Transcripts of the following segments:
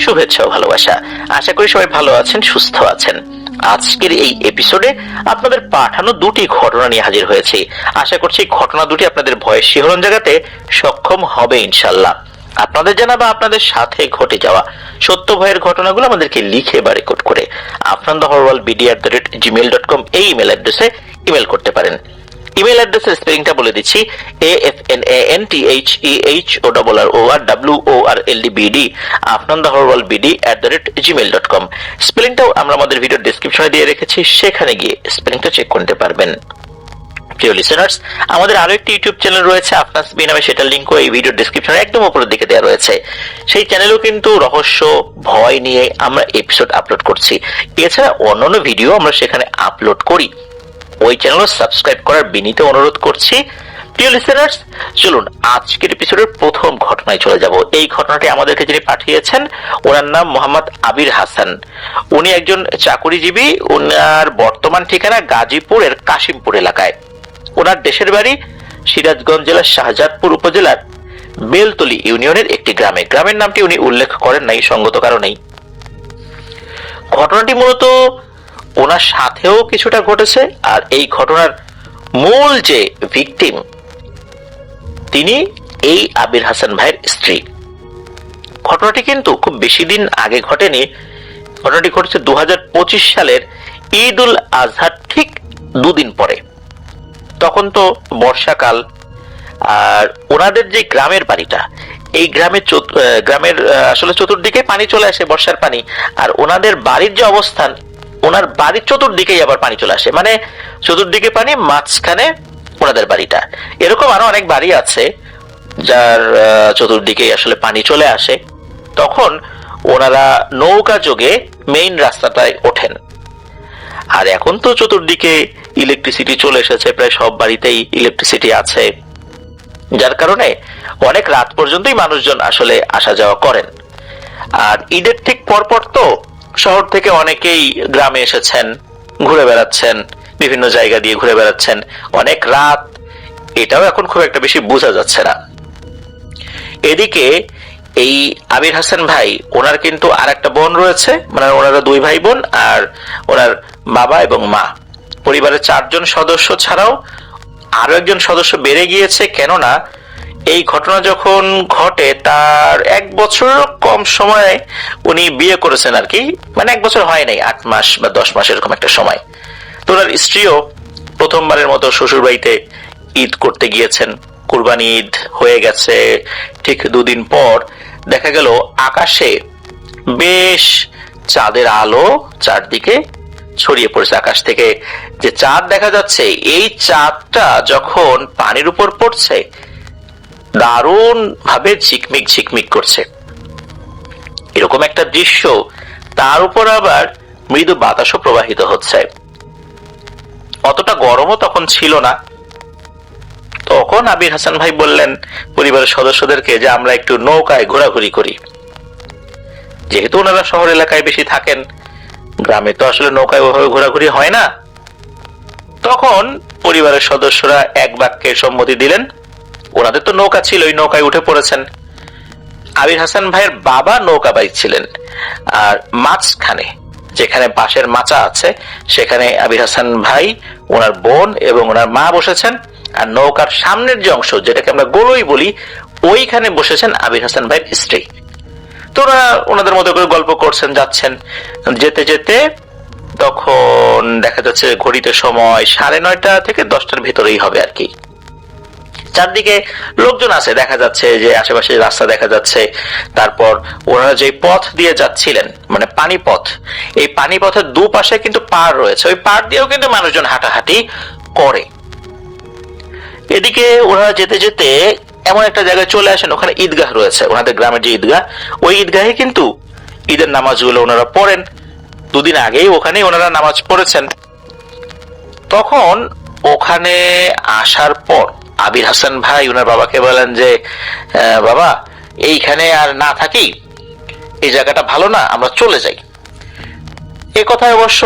শুভেচ্ছা ও ভালোবাসা। আশা করি সবাই ভালো আছেন, সুস্থ আছেন। আজকের এই এপিসোডে আপনাদের পাঠানো দুটি ঘটনা নিয়ে হাজির হয়েছি। আশা করছি ঘটনা দুটি আপনাদের ভয়ের শিহরণ জাগাতে সক্ষম হবে ইনশাল্লাহ। আপনাদের জানা বা আপনাদের সাথে ঘটে যাওয়া সত্য ভয়ের ঘটনাগুলো আমাদেরকে লিখে বা রেকর্ড করে afnanthehorworldbd@gmail.com এই ইমেল অ্যাড্রেসে ইমেল করতে পারেন। ইমেল অ্যাড্রেসের স্পেলিংটা বলে দিচ্ছি, afnanthehorworldbd afnanthehorworldbd@gmail.com। স্পেলিংটাও আমরা আমাদের ভিডিও ডেসক্রিপশনে দিয়ে রেখেছি, সেখানে গিয়ে স্পেলিংটা চেক করতে পারবেন। প্রিয় লিসেনার্স, আমাদের আরো একটি ইউটিউব চ্যানেল রয়েছে আফনাস বি নামে, সেটার লিঙ্কও এই ভিডিও ডেসক্রিপশনে একদম উপরের দিকে দেওয়া রয়েছে। সেই চ্যানেলেও কিন্তু রহস্য ভয় নিয়ে আমরা এপিসোড আপলোড করছি। এছাড়া অন্যান্য ভিডিও আমরা সেখানে আপলোড করি। ওই চ্যানেল সাবস্ক্রাইব করার বিনীত অনুরোধ করছি। প্রিয় লিসেনার্স, চলুন আজকের এপিসোডের প্রথম ঘটনায় চলে যাব। এই ঘটনাটি আমাদেরকে যিনি পাঠিয়েছেন, ওনার নাম মোহাম্মদ আবির হাসান। উনি একজন চাকুরিজীবী। ওনার বর্তমান ঠিকানা গাজীপুরের কাশিমপুর এলাকায়। ওনার দেশের বাড়ি সিরাজগঞ্জ জেলার শাহজাদপুর উপজেলার বেলতলি ইউনিয়নের একটি গ্রামে। গ্রামের নামটি উনি উল্লেখ করেন নাই সঙ্গত কারণেই। ঘটনাটি মূলত ওনার সাথেও কিছুটা ঘটেছে, আর এই ঘটনার মূল যে ভিকটিম তিনি এই আবির হাসান ভাইয়ের স্ত্রী। ঘটনাটি কিন্তু খুব বেশি দিন আগে ঘটেনি। ঘটনাটি ঘটেছে 2025 সালের ঈদ উল আজহার ঠিক দুদিন পরে। তখন তো বর্ষাকাল, আর ওনাদের যে গ্রামের বাড়িটা, এই গ্রামের আসলে চতুর্দিকে পানি চলে আসে, বর্ষার পানি। আর ওনাদের বাড়ির যে অবস্থান, ওনার বাড়ির চতুর্দিকেই আবার পানি চলে আসে, মানে চতুর্দিকে পানি, মাঝখানে ওনাদের বাড়িটা। এরকম আরো অনেক বাড়ি আছে যার চতুর্দিকে আসলে পানি চলে আসে। তখন ওনারা নৌকা যোগে মেইন রাস্তাটায় ওঠেন। আর এখন তো চতুর্দিকে ইলেকট্রিসিটি চলে এসেছে, প্রায় সব বাড়িতেই ইলেকট্রিসিটি আছে, যার কারণে অনেক রাত পর্যন্তই মানুষজন আসলে আসা যাওয়া করেন। আর ঈদের ঠিক পরপর তো শহর থেকে অনেকেই গ্রামে এসেছেন, ঘুরে বেড়াচ্ছেন, বিভিন্ন জায়গা দিয়ে ঘুরে বেড়াচ্ছেন। অনেক রাত, এটাও এখন খুব একটা বেশি বোঝা যাচ্ছে না। এদিকে এই আবির হাসান ভাই, ওনার কিন্তু আর একটা বোন রয়েছে, মানে ওনারা দুই ভাই বোন, আর ওনার বাবা এবং মা। পরিবারের 4 জন সদস্য ছাড়াও আরো একজন সদস্য বেড়ে গিয়েছে। কেননা এই ঘটনা যখন ঘটে তার 1 বছরেরও কম সময়ে উনি বিয়ে করেছেন আর কি, মানে 1 বছর হয় নাই, 8 মাস বা 10 মাস এরকম একটা সময়। তো ওনার স্ত্রীও প্রথমবারের মতো শ্বশুর বাড়িতে ঈদ করতে গিয়েছেন। কুরবানি ঈদ হয়ে গেছে, ঠিক 2 দিন পর দেখা গেল আকাশে বেশ চাঁদের আলো চারদিকে ছড়িয়ে পড়েছে। আকাশ থেকে যে চাঁদ দেখা যাচ্ছে, এই চাঁদটা যখন পানির উপর পড়ছে দারুণ ভাবে ঝিকমিক ঝিকমিক করছে। এরকম একটা দৃশ্য, তার উপর আবার মৃদু বাতাসও প্রবাহিত হচ্ছে। অতটা গরমও তখন ছিল না। তখন আবির হাসান ভাই বললেন পরিবারের সদস্যদেরকে যে আমরা একটু নৌকায় ঘোরাঘুরি করি। যেহেতু ওনারা শহর এলাকায় বেশি থাকেন, গ্রামে তো আসলে নৌকায় ওভাবে ঘোরাঘুরি হয় না। তখন পরিবারের সদস্যরা এক বাক্যে সম্মতি দিলেন। ওনাদের তো নৌকা ছিল, ওই নৌকায় উঠে পড়েছেন। আবির হাসান ভাইয়ের বাবা নৌকা বাইক ছিলেন, আর মাঝখানে যেখানে বাঁশের মাচা আছে সেখানে আবির হাসান ভাই, ওনার বোন এবং ওনার মা বসেছেন। আর নৌকার সামনের যে অংশ, যেটাকে আমরা গোলই বলি, ওইখানে বসেছেন আবির হাসান ভাইয়ের স্ত্রী। তো ওনাদের মতো করে গল্প করছেন, যাচ্ছেন। যেতে যেতে তখন দেখা যাচ্ছে ঘড়িতে সময় 9:30 থেকে 10টার ভেতরেই হবে আর কি। চারদিকে লোকজন আছে, দেখা যাচ্ছে যে আশেপাশে রাস্তা দেখা যাচ্ছে। তারপর ওনারা যে পথ দিয়ে যাচ্ছিলেন, মানে পানি পথ, এই পানি পথের দুপাশে কিন্তু পাড় রয়েছে, ওই পাড় দিয়েও কিন্তু মানুষজন হাঁটাহাঁটি করে। এদিকে ওনারা যেতে যেতে এমন একটা জায়গায় চলে আসেন, ওখানে ঈদগাহ রয়েছে, ওনাদের গ্রামের যে ঈদগাহ, ওই ঈদগাহে কিন্তু ঈদের নামাজগুলো ওনারা পড়েন। 2 দিন আগেই ওখানে ওনারা নামাজ পড়েছেন। তখন ওখানে আসার পর আবির হাসান ভাই ওনার বাবাকে বলেন যে বাবা, এইখানে আর না থাকি, এই জায়গাটা ভালো না, আমরা চলে যাই। এ কথায় অবশ্য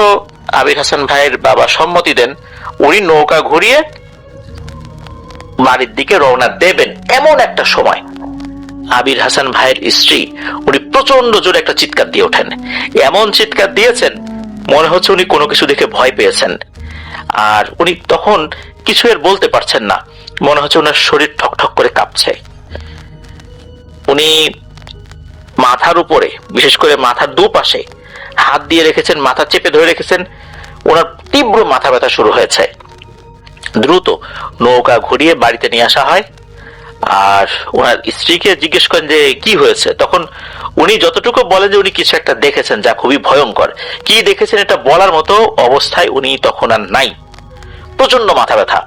আবির হাসান ভাইয়ের বাবা সম্মতি দেন। উনি নৌকা ঘুরিয়ে বাড়ির দিকে রওনা দেবেন এমন একটা সময় আবির হাসান ভাইয়ের স্ত্রী উনি প্রচন্ড জোরে একটা চিৎকার দিয়ে ওঠেন। এমন চিৎকার দিয়েছেন মনে হচ্ছে উনি কোনো কিছু দেখে ভয় পেয়েছেন, আর উনি তখন কিছু এর বলতে পারছেন না, মনে হচ্ছে ওনার শরীর ঠকঠক করে কাঁপছে। উনি মাথার উপরে, বিশেষ করে মাথার দুপাশে হাত দিয়ে রেখেছেন, মাথা চেপে ধরে রেখেছেন। ওনার তীব্র মাথা ব্যথা শুরু হয়েছে। দ্রুত নৌকা ঘুরিয়ে বাড়িতে নিয়ে আসা হয়, আর ওনার স্ত্রীকে জিজ্ঞেস করেন যে কি হয়েছে। তখন উনি যতটুকু বলেন যে উনি কিছু একটা দেখেছেন যা খুবই ভয়ঙ্কর। কি দেখেছেন এটা বলার মতো অবস্থায় উনি তখন আর নাই। প্রচন্ড মাথা ব্যথা,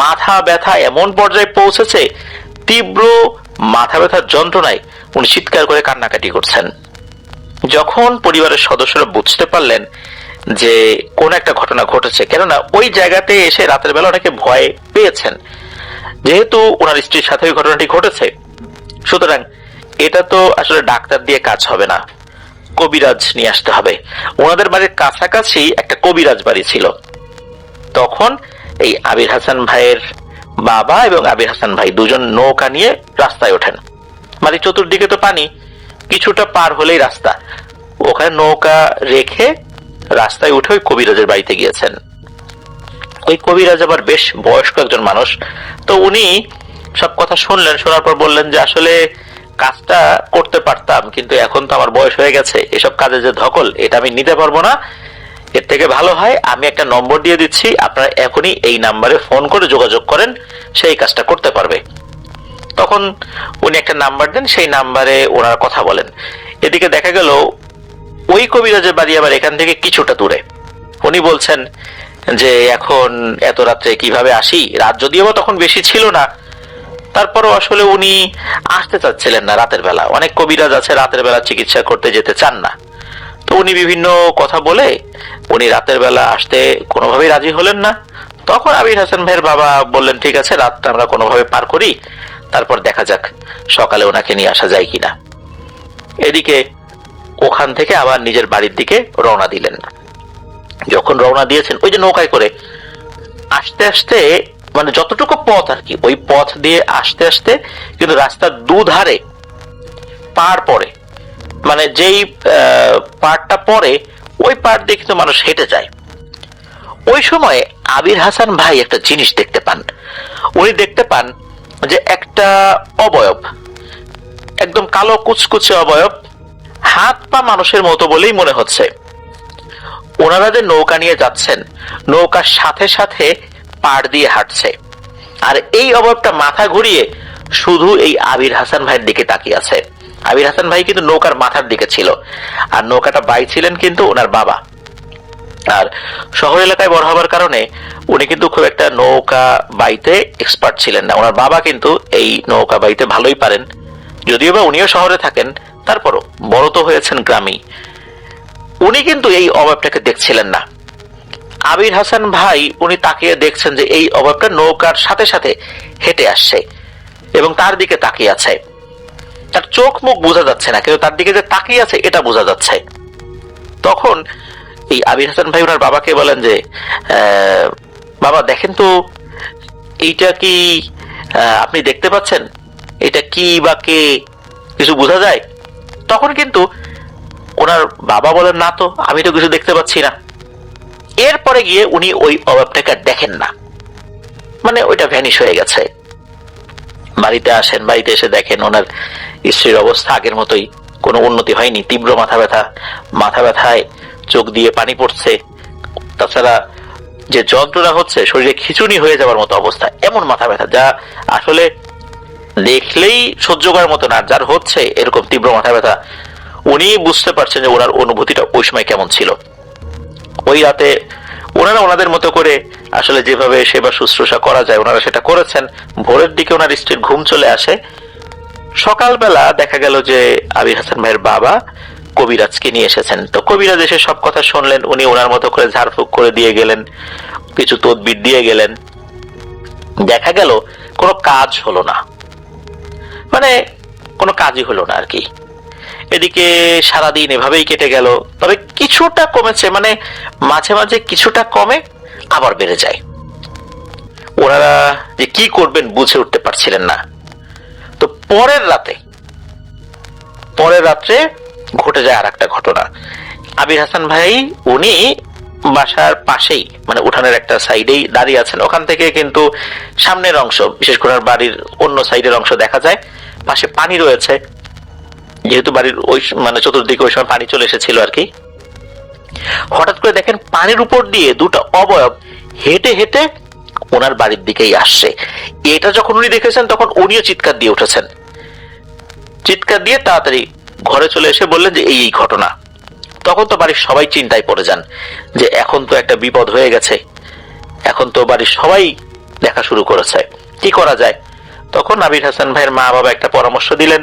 মাথা ব্যথা এমন পর্যায়ে পৌঁছেছে, তীব্র মাথা ব্যথার যন্ত্রণায় উনি চিৎকার করে কান্নাকাটি করছেন। যখন পরিবারের সদস্যরা বুঝতে পারলেন যে কোন একটা ঘটনা ঘটেছে, কেননা ওই জায়গাতে এসে রাতের বেলা অনেকে ভয় পেয়েছেন, যেহেতু ওনার স্ত্রীর সাথে ওই ঘটনাটি ঘটেছে, সুতরাং এটা তো আসলে ডাক্তার দিয়ে কাজ হবে না, কবিরাজ নিয়ে আসতে হবে। ওনাদের বাড়ির কাছাকাছি একটা কবিরাজ বাড়ি ছিল। তখন এই আবির হাসান ভাইয়ের বাবা এবং আবির হাসান ভাই দুজন নৌকা নিয়ে রাস্তায় ওঠেন। মানে চতুর্দিকে তো পানি, কিছুটা পার হলেই রাস্তা। ওখানে নৌকা রেখে রাস্তায় উঠে ওই কবিরাজের বাড়িতে গিয়েছেন। ওই কবিরাজ আবার বেশ বয়স্ক একজন মানুষ। তো উনি সব কথা শুনলেন, শোনার পর বললেন যে আসলে কাজটা করতে পারতাম, কিন্তু এখন তো আমার বয়স হয়ে গেছে, এসব কাজে যে ধকল এটা আমি নিতে পারবো না। এর থেকে ভালো হয় আমি একটা নম্বর দিয়ে দিচ্ছি, আপনারা এখনই এই নাম্বারে ফোন করে যোগাযোগ করেন, সেই কাজটা করতে পারবে। তখন উনি একটা নাম্বার দেন, সেই নাম্বারে ওনারা কথা বলেন। এদিকে দেখা গেল ওই কবিরাজের বাড়ি আবার এখান থেকে কিছুটা দূরে। উনি বলছেন যে এখন এত রাত্রে কিভাবে আসি, রাত যদিও তখন বেশি ছিল না, তারপরও আসলে উনি আসতে চাচ্ছিলেন না রাতের বেলা। অনেক কবিরাজ আছে রাতের বেলা চিকিৎসা করতে যেতে চান না। তো উনি বিভিন্ন কথা বলে উনি রাতের বেলা আসতে কোনোভাবেই রাজি হলেন না। তখন আবির হাসান ভাইয়ের বাবা বললেন ঠিক আছে, রাতটা আমরা কোনোভাবে পার করি, তারপর দেখা যাক সকালে ওনাকে নিয়ে আসা যায় কিনা। এদিকে ওখান থেকে আবার নিজের বাড়ির দিকে রওনা দিলেন। যখন রওনা দিয়েছেন ওই যে নৌকায় করে আস্তে আস্তে, মানে যতটুকু পথ আর কি, ওই পথ দিয়ে আস্তে আস্তে কিন্তু রাস্তার দুধারে পার পড়ে, মানে যেই পাড়টা পড়ে ওই পাড় দিয়ে কিন্তু মানুষ হেঁটে যায়। ওই সময় আবির হাসান ভাই একটা জিনিস দেখতে পান। উনি দেখতে পান যে একটা অবয়ব, একদম কালো কুচকুচে অবয়ব, হাত পা মানুষের মতো বলেই মনে হচ্ছে। ওনারা যে নৌকা নিয়ে যাচ্ছেন, নৌকার সাথে সাথে পাড় দিয়ে হাঁটছে, আর এই অবয়বটা মাথা ঘুরিয়ে শুধু এই আবির হাসান ভাইয়ের দিকে তাকিয়ে আছে। আবির হাসান ভাই কিন্তু নৌকার মাথার দিকে ছিল, আর নৌকাটা বাইছিলেন কিন্তু ওনার বাবা। আর শহর এলাকায় বড় হবার কারণে উনি কিন্তু খুব একটা নৌকা বাইতে এক্সপার্ট ছিলেন না। ওনার বাবা কিন্তু এই নৌকা বাইতে ভালোই পারেন, যদিও বা উনিও শহরে থাকেন, তারপরও বড় তো হয়েছেন গ্রামে। উনি কিন্তু এই অভাবটাকে দেখছিলেন না। আবির হাসান ভাই উনি তাকিয়ে দেখছেন যে এই অভাবটা নৌকার সাথে সাথে হেঁটে আসছে এবং তার দিকে তাকিয়ে আছে। তার চোখ মুখ বোঝা যাচ্ছে না, কিন্তু তার দিকে যে তাকিয়ে আছে এটা বোঝা যাচ্ছে। তখন এই আবির হাসান ভাই ওনার বাবাকে বলেন যে বাবা দেখেন তো এইটা কি আপনি দেখতে পাচ্ছেন, এটা কি বা কে, কিছু বোঝা যায়? তখন কিন্তু ওনার বাবা বলেন না তো, আমি তো কিছু দেখতে পাচ্ছি না। এরপরে গিয়ে উনি ওই অভাবটাকে আর দেখেন না, মানে ওইটা ভ্যানিশ হয়ে গেছে। বাড়িতে আসেন, বাড়িতে এসে দেখেন ওনার স্ত্রীর অবস্থা আগের মতোই, কোনো উন্নতি হয়নি। তীব্র মাথা ব্যথা, মাথা ব্যথায় চোখ দিয়ে পানি পড়ছে, তাছাড়া যে যন্ত্রণা হচ্ছে শরীরে খিচুনি হয়ে যাওয়ার মতো অবস্থা। এমন মাথা ব্যথা যা আসলে দেখলেই সহ্য করার মতো না, যার হচ্ছে এরকম তীব্র মাথা ব্যথা। উনি বুঝতে পারছেন যে ওনার অনুভূতিটা ওই সময় কেমন ছিল। ওই রাতে ওনারা ওনাদের মতো করে আসলে যেভাবে সেবা শুশ্রূষা করা যায় ওনারা সেটা করেছেন। ভোরের দিকে ওনার স্ত্রীর ঘুম চলে আসে। সকালবেলা দেখা গেল যে আবির হাসান ভাইয়ের বাবা কবিরাজকে নিয়ে এসেছেন। তো কবিরাজ এসে সব কথা শুনলেন, উনি ওনার মতো করে ঝাড়ফুঁক করে দিয়ে গেলেন, কিছু তদবির দিয়ে গেলেন। দেখা গেল কোনো কাজ হলো না, মানে কোনো কাজই হলো না আর কি। এদিকে সারাদিন এভাবেই কেটে গেল। তবে কিছুটা কমেছে, মানে মাঝে মাঝে কিছুটা কমে আবার বেড়ে যায়। ওনারা যে কি করবেন বুঝে উঠতে পারছিলেন না। তো পরের রাতে পরের রাত্রে ঘটে যায় আর একটা ঘটনা। আবির হাসান ভাই উনি বাসার পাশেই মানে উঠানের একটা সাইডেই দাঁড়িয়ে আছেন। ওখান থেকে কিন্তু সামনের অংশ, বিশেষ করে বাড়ির অন্য সাইডের অংশ দেখা যায়। পাশে পানি রয়েছে, যেহেতু বাড়ির ওই মানে চতুর্দিকে ওই সময় পানি চলে এসেছিল আর কি। হঠাৎ করে দেখেন পানির উপর দিয়ে দুটো অবয়ব হেঁটে হেঁটে ওনার বাড়ির দিকেই আসছে। এটা যখন উনি দেখেছেন তখন উনিও চিৎকার দিয়ে উঠেছেন। চিৎকার দিয়ে তাড়াতাড়ি ঘরে চলে এসে বললেন যে এই ঘটনা। তখন তো বাড়ির সবাই চিন্তায় পড়ে যান যে এখন তো একটা বিপদ হয়ে গেছে, এখন তো বাড়ির সবাই দেখা শুরু করেছে, কি করা যায়। তখন আবির হাসান ভাইয়ের মা বাবা একটা পরামর্শ দিলেন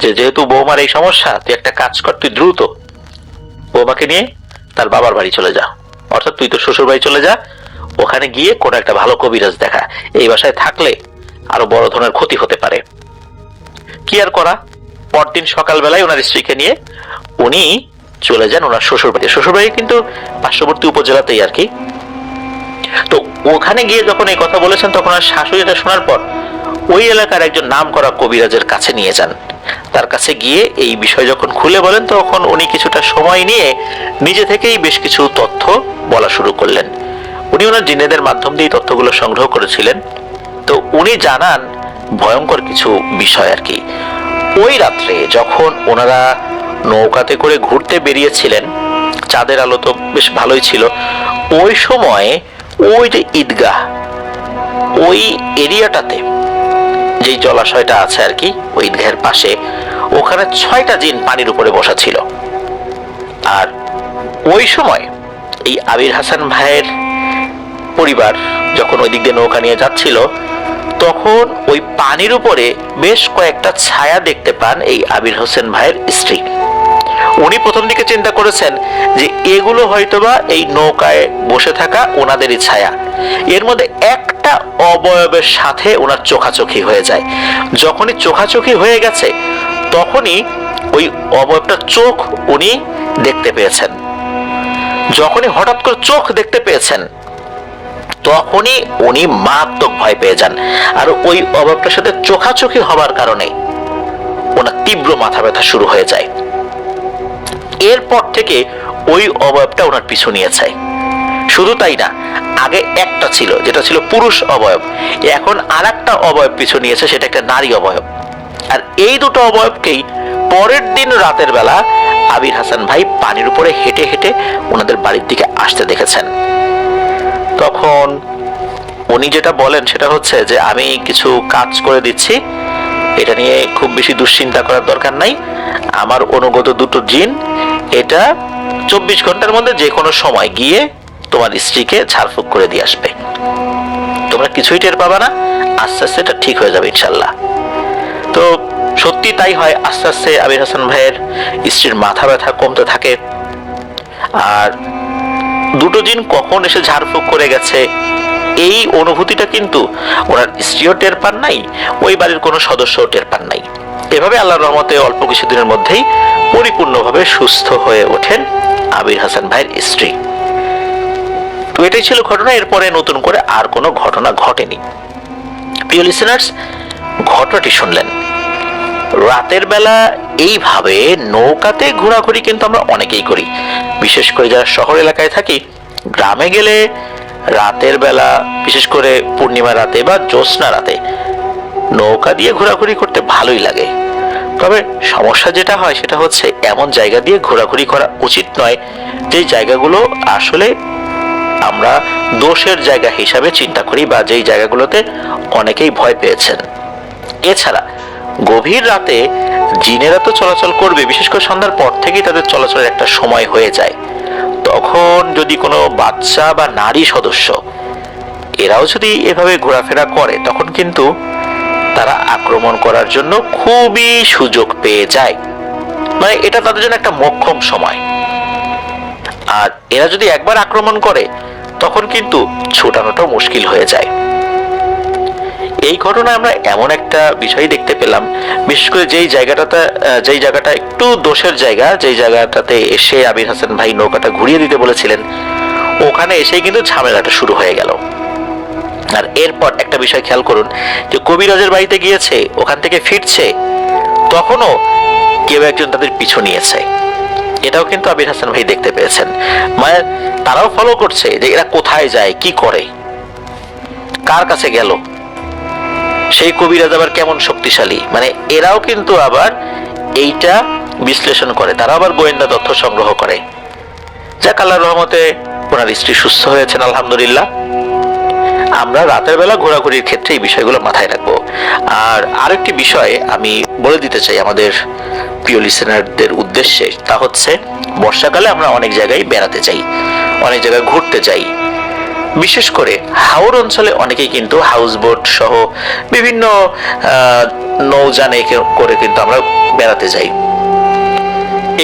যে যেহেতু বৌমার এই সমস্যা, তুই একটা কাজ কর, তুই দ্রুত বৌমাকে নিয়ে তার বাবার বাড়ি চলে যা, অর্থাৎ তুই তো শ্বশুর বাড়ি চলে যা, ওখানে গিয়ে কোনো একটা ভালো কবিরাজ দেখা, এই বাসায় থাকলে আরো বড় ধরনের ক্ষতি হতে পারে। কি আর করা, পরদিন সকালবেলায় ওনার স্ত্রীকে নিয়ে উনি চলে যান ওনার শ্বশুর বাড়ি। শ্বশুর বাড়ি কিন্তু পার্শ্ববর্তী উপজেলাতেই আর কি। তো ওখানে গিয়ে যখন এই কথা বলেছেন তখন আর শাশুড়ি এটা শোনার পর ওই এলাকার একজন নাম করা কবিরাজের কাছে নিয়ে যান। তার কাছে গিয়ে এই বিষয় যখন খুলে বলেন তখন উনি কিছুটা সময় নিয়ে নিজে থেকেই বেশ কিছু তথ্য বলা শুরু করলেন। উনি ওনার জিনেদের মাধ্যম দিয়ে তথ্যগুলো সংগ্রহ করেছিলেন। তো উনি জানান ভয়ঙ্কর কিছু বিষয় আর কি। ওই রাত্রে যখন ওনারা নৌকাতে করে ঘুরতে বেরিয়েছিলেন, চাঁদের আলো তো বেশ ভালোই ছিল, ওই সময় ওই যে ঈদগাহ ওই এরিয়াটাতে যেই জলাশয়টা আছে আর কি ওই ঈদগাহের পাশে, ওখানে 6টা জিন পানির উপরে বসা ছিল। আর ওই সময় এই আবির হাসান ভাইয়ের পরিবার যখন ওই দিক দিয়ে নৌকা নিয়ে যাচ্ছিল তখন ওই পানির উপরে বেশ কয়েকটা ছায়া দেখতে পান এই আবির হোসেন ভাইয়ের স্ত্রী। উনি প্রথম দিকে চিন্তা করেছেন যে এগুলো হয়তোবা এই নৌকায় বসে থাকা ওনাদেরই ছায়া। এর মধ্যে একটা অবয়বের সাথে ওনার চোখাচোখি হয়ে যায়। যখনই চোখাচোখি হয়ে গেছে তখনই ওই অবয়বটা চোখ উনি দেখতে পেয়েছেন। যখনই হঠাৎ করে চোখ দেখতে পেয়েছেন তখনই উনি মারাত্মক ভয় পেয়ে যান। আর ওই অবয়বটার সাথে চোখাচোখি হবার কারণে ওনার তীব্র মাথা ব্যথা শুরু হয়ে যায়। এরপর থেকে ওই অবয়বটা ওনার পিছু নিয়েছে। শুধু তাই না, আগে একটা ছিল যেটা ছিল পুরুষ অবয়ব, এখন আর একটা অবয়ব পিছু নিয়েছে, সেটা একটা নারী অবয়ব। আর এই দুটো অবয়বকেই পরের দিন রাতের বেলা আবির হাসান ভাই পানির উপরে হেঁটে হেঁটে ওনাদের বাড়ির দিকে আসতে দেখেছেন। তখন উনি যেটা বলেন সেটা হচ্ছে যে আমি কিছু কাজ করে দিচ্ছি, এটা নিয়ে খুব বেশি দুশ্চিন্তা করার দরকার নাই। আমার অনুগত দুটো জিন এটা 24 ঘন্টার মধ্যে যে কোনো সময় গিয়ে তোমার স্ত্রীকে ঝাড়ফুঁক করে দিয়ে আসবে, তোমরা কিছুই টের পাবা না, আস্তে আস্তে এটা ঠিক হয়ে যাবে ইনশাল্লাহ। তো সত্যি তাই হয়, আস্তে আস্তে আবির হাসান ভাইয়ের স্ত্রীর মাথা ব্যথা কমতে থাকে। আর দুটো জিন কখন এসে ঝাড়ফুঁক করে গেছে এই অনুভূতিটা কিন্তু ওনার স্ত্রীও টের পান নাই, ওই বাড়ির কোনো সদস্যও টের পান নাই। এভাবে আল্লাহর রহমতে অল্প কিছুদিনের মধ্যেই পরিপূর্ণভাবে সুস্থ হয়ে ওঠেন আবির হাসান ভাইয়ের স্ত্রী। তো এটাই ছিল ঘটনা। এরপরে নতুন করে আর কোনো ঘটনা ঘটেনি। প্রিয় লিসেনার্স, ঘটনাটি শুনলেন। রাতের বেলা এইভাবে নৌকাতে ঘোরাঘুরি কিন্তু আমরা অনেকেই করি, বিশেষ করে যারা শহর এলাকায় থাকি। গ্রামে গেলে রাতের বেলা, বিশেষ করে পূর্ণিমা রাতে বা জ্যোৎস্না রাতে নৌকা দিয়ে ঘোরাঘুরি করতে ভালোই লাগে। তবে সমস্যা যেটা হয় সেটা হচ্ছে এমন জায়গা দিয়ে ঘোরাঘুরি করা উচিত নয় যে জায়গাগুলো আসলে আমরা দোষের জায়গা হিসাবে চিন্তা করি বা যেই জায়গাগুলোতে অনেকেই ভয় পেয়েছেন। এছাড়া গভীর রাতে জিনেরা তো চলাচল করবে, বিশেষ করে সন্ধ্যার পর থেকেই তাদের চলাচলের একটা সময় হয়ে যায়। তখন যদি কোনো বাচ্চা বা নারী সদস্য এরাও যদি এভাবে ঘোরাফেরা করে তখন কিন্তু তারা আক্রমণ করার জন্য খুবই সুযোগ পেয়ে যায়। মানে এটা তাদের জন্য একটা মোক্ষম সময়। আর এরা যদি একবার আক্রমণ করে তখন কিন্তু ছোটানোটাও মুশকিল হয়ে যায়। এই ঘটনায় আমরা এমন একটা বিষয় দেখতে পেলাম, বিশেষ করে যেই জায়গাটা একটু দোষের জায়গা, যেই জায়গাটাতে এসে আবির হাসান ভাই নৌকাটা ঘুরিয়ে দিতে বলেছিলেন, ওখানে এসেই কিন্তু ঝামেলাটা শুরু হয়ে গেল। আর এরপর একটা বিষয় খেয়াল করুন যে কবিরাজের বাড়িতে গিয়েছে, ওখান থেকে ফিরছে, তখনও কেউ একজন তাদের পিছু নিয়েছে। এটাও কিন্তু আবির হাসান ভাই দেখতে পেয়েছেন। মানে তারাও ফলো করছে যে এরা কোথায় যায়, কি করে, কার কাছে গেল, সেই কবিরাজ আবার কেমন শক্তিশালী। মানে এরাও কিন্তু আবার এইটা বিশ্লেষণ করে, তারা আবার গোয়েন্দা তথ্য সংগ্রহ করে। যাক, আল্লাহর রহমতে ওনার স্ত্রী সুস্থ হয়েছেন আলহামদুলিল্লাহ। আমরা রাতের বেলা ঘোরাঘুরির ক্ষেত্রে এই বিষয়গুলো মাথায় রাখবো। আর আরেকটি বিষয় আমি বলে দিতে চাই আমাদের প্রিয় লিসেনারদের উদ্দেশ্যে, তা হচ্ছে বর্ষাকালে আমরা অনেক জায়গায় বেড়াতে যাই, অনেক জায়গায় ঘুরতে যাই। বিশেষ করে হাওর অঞ্চলে অনেকেই কিন্তু হাউস বোট সহ বিভিন্ন নৌযানে করে কিন্তু আমরা বেড়াতে যাই।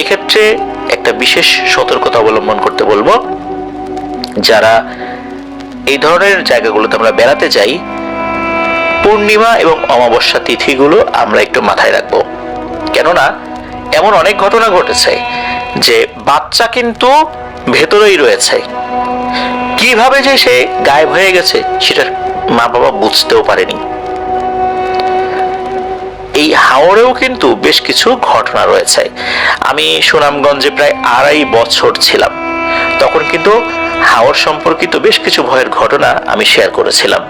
এক্ষেত্রে একটা বিশেষ সতর্কতা অবলম্বন করতে বলবো, যারা এই ধরনের জায়গাগুলোতে আমরা বেড়াতে যাই, পূর্ণিমা এবং অমাবস্যা তিথিগুলো আমরা একটু মাথায় রাখবো। কেননা এমন অনেক ঘটনা ঘটেছে যে বাচ্চা কিন্তু ভেতরেই রয়েছে, কিভাবে যে সে গায়েব হয়ে গেছে সেটা মা বাবা বুঝতেও পারেনি। এই হাওরেও কিন্তু বেশ কিছু ঘটনা রয়েছে। আমি সুনামগঞ্জে প্রায় 2.5 বছর ছিলাম, তখন কিন্তু হাওর সম্পর্কিত বেশ কিছু ভয়ের ঘটনা আমি শেয়ার করেছিলাম।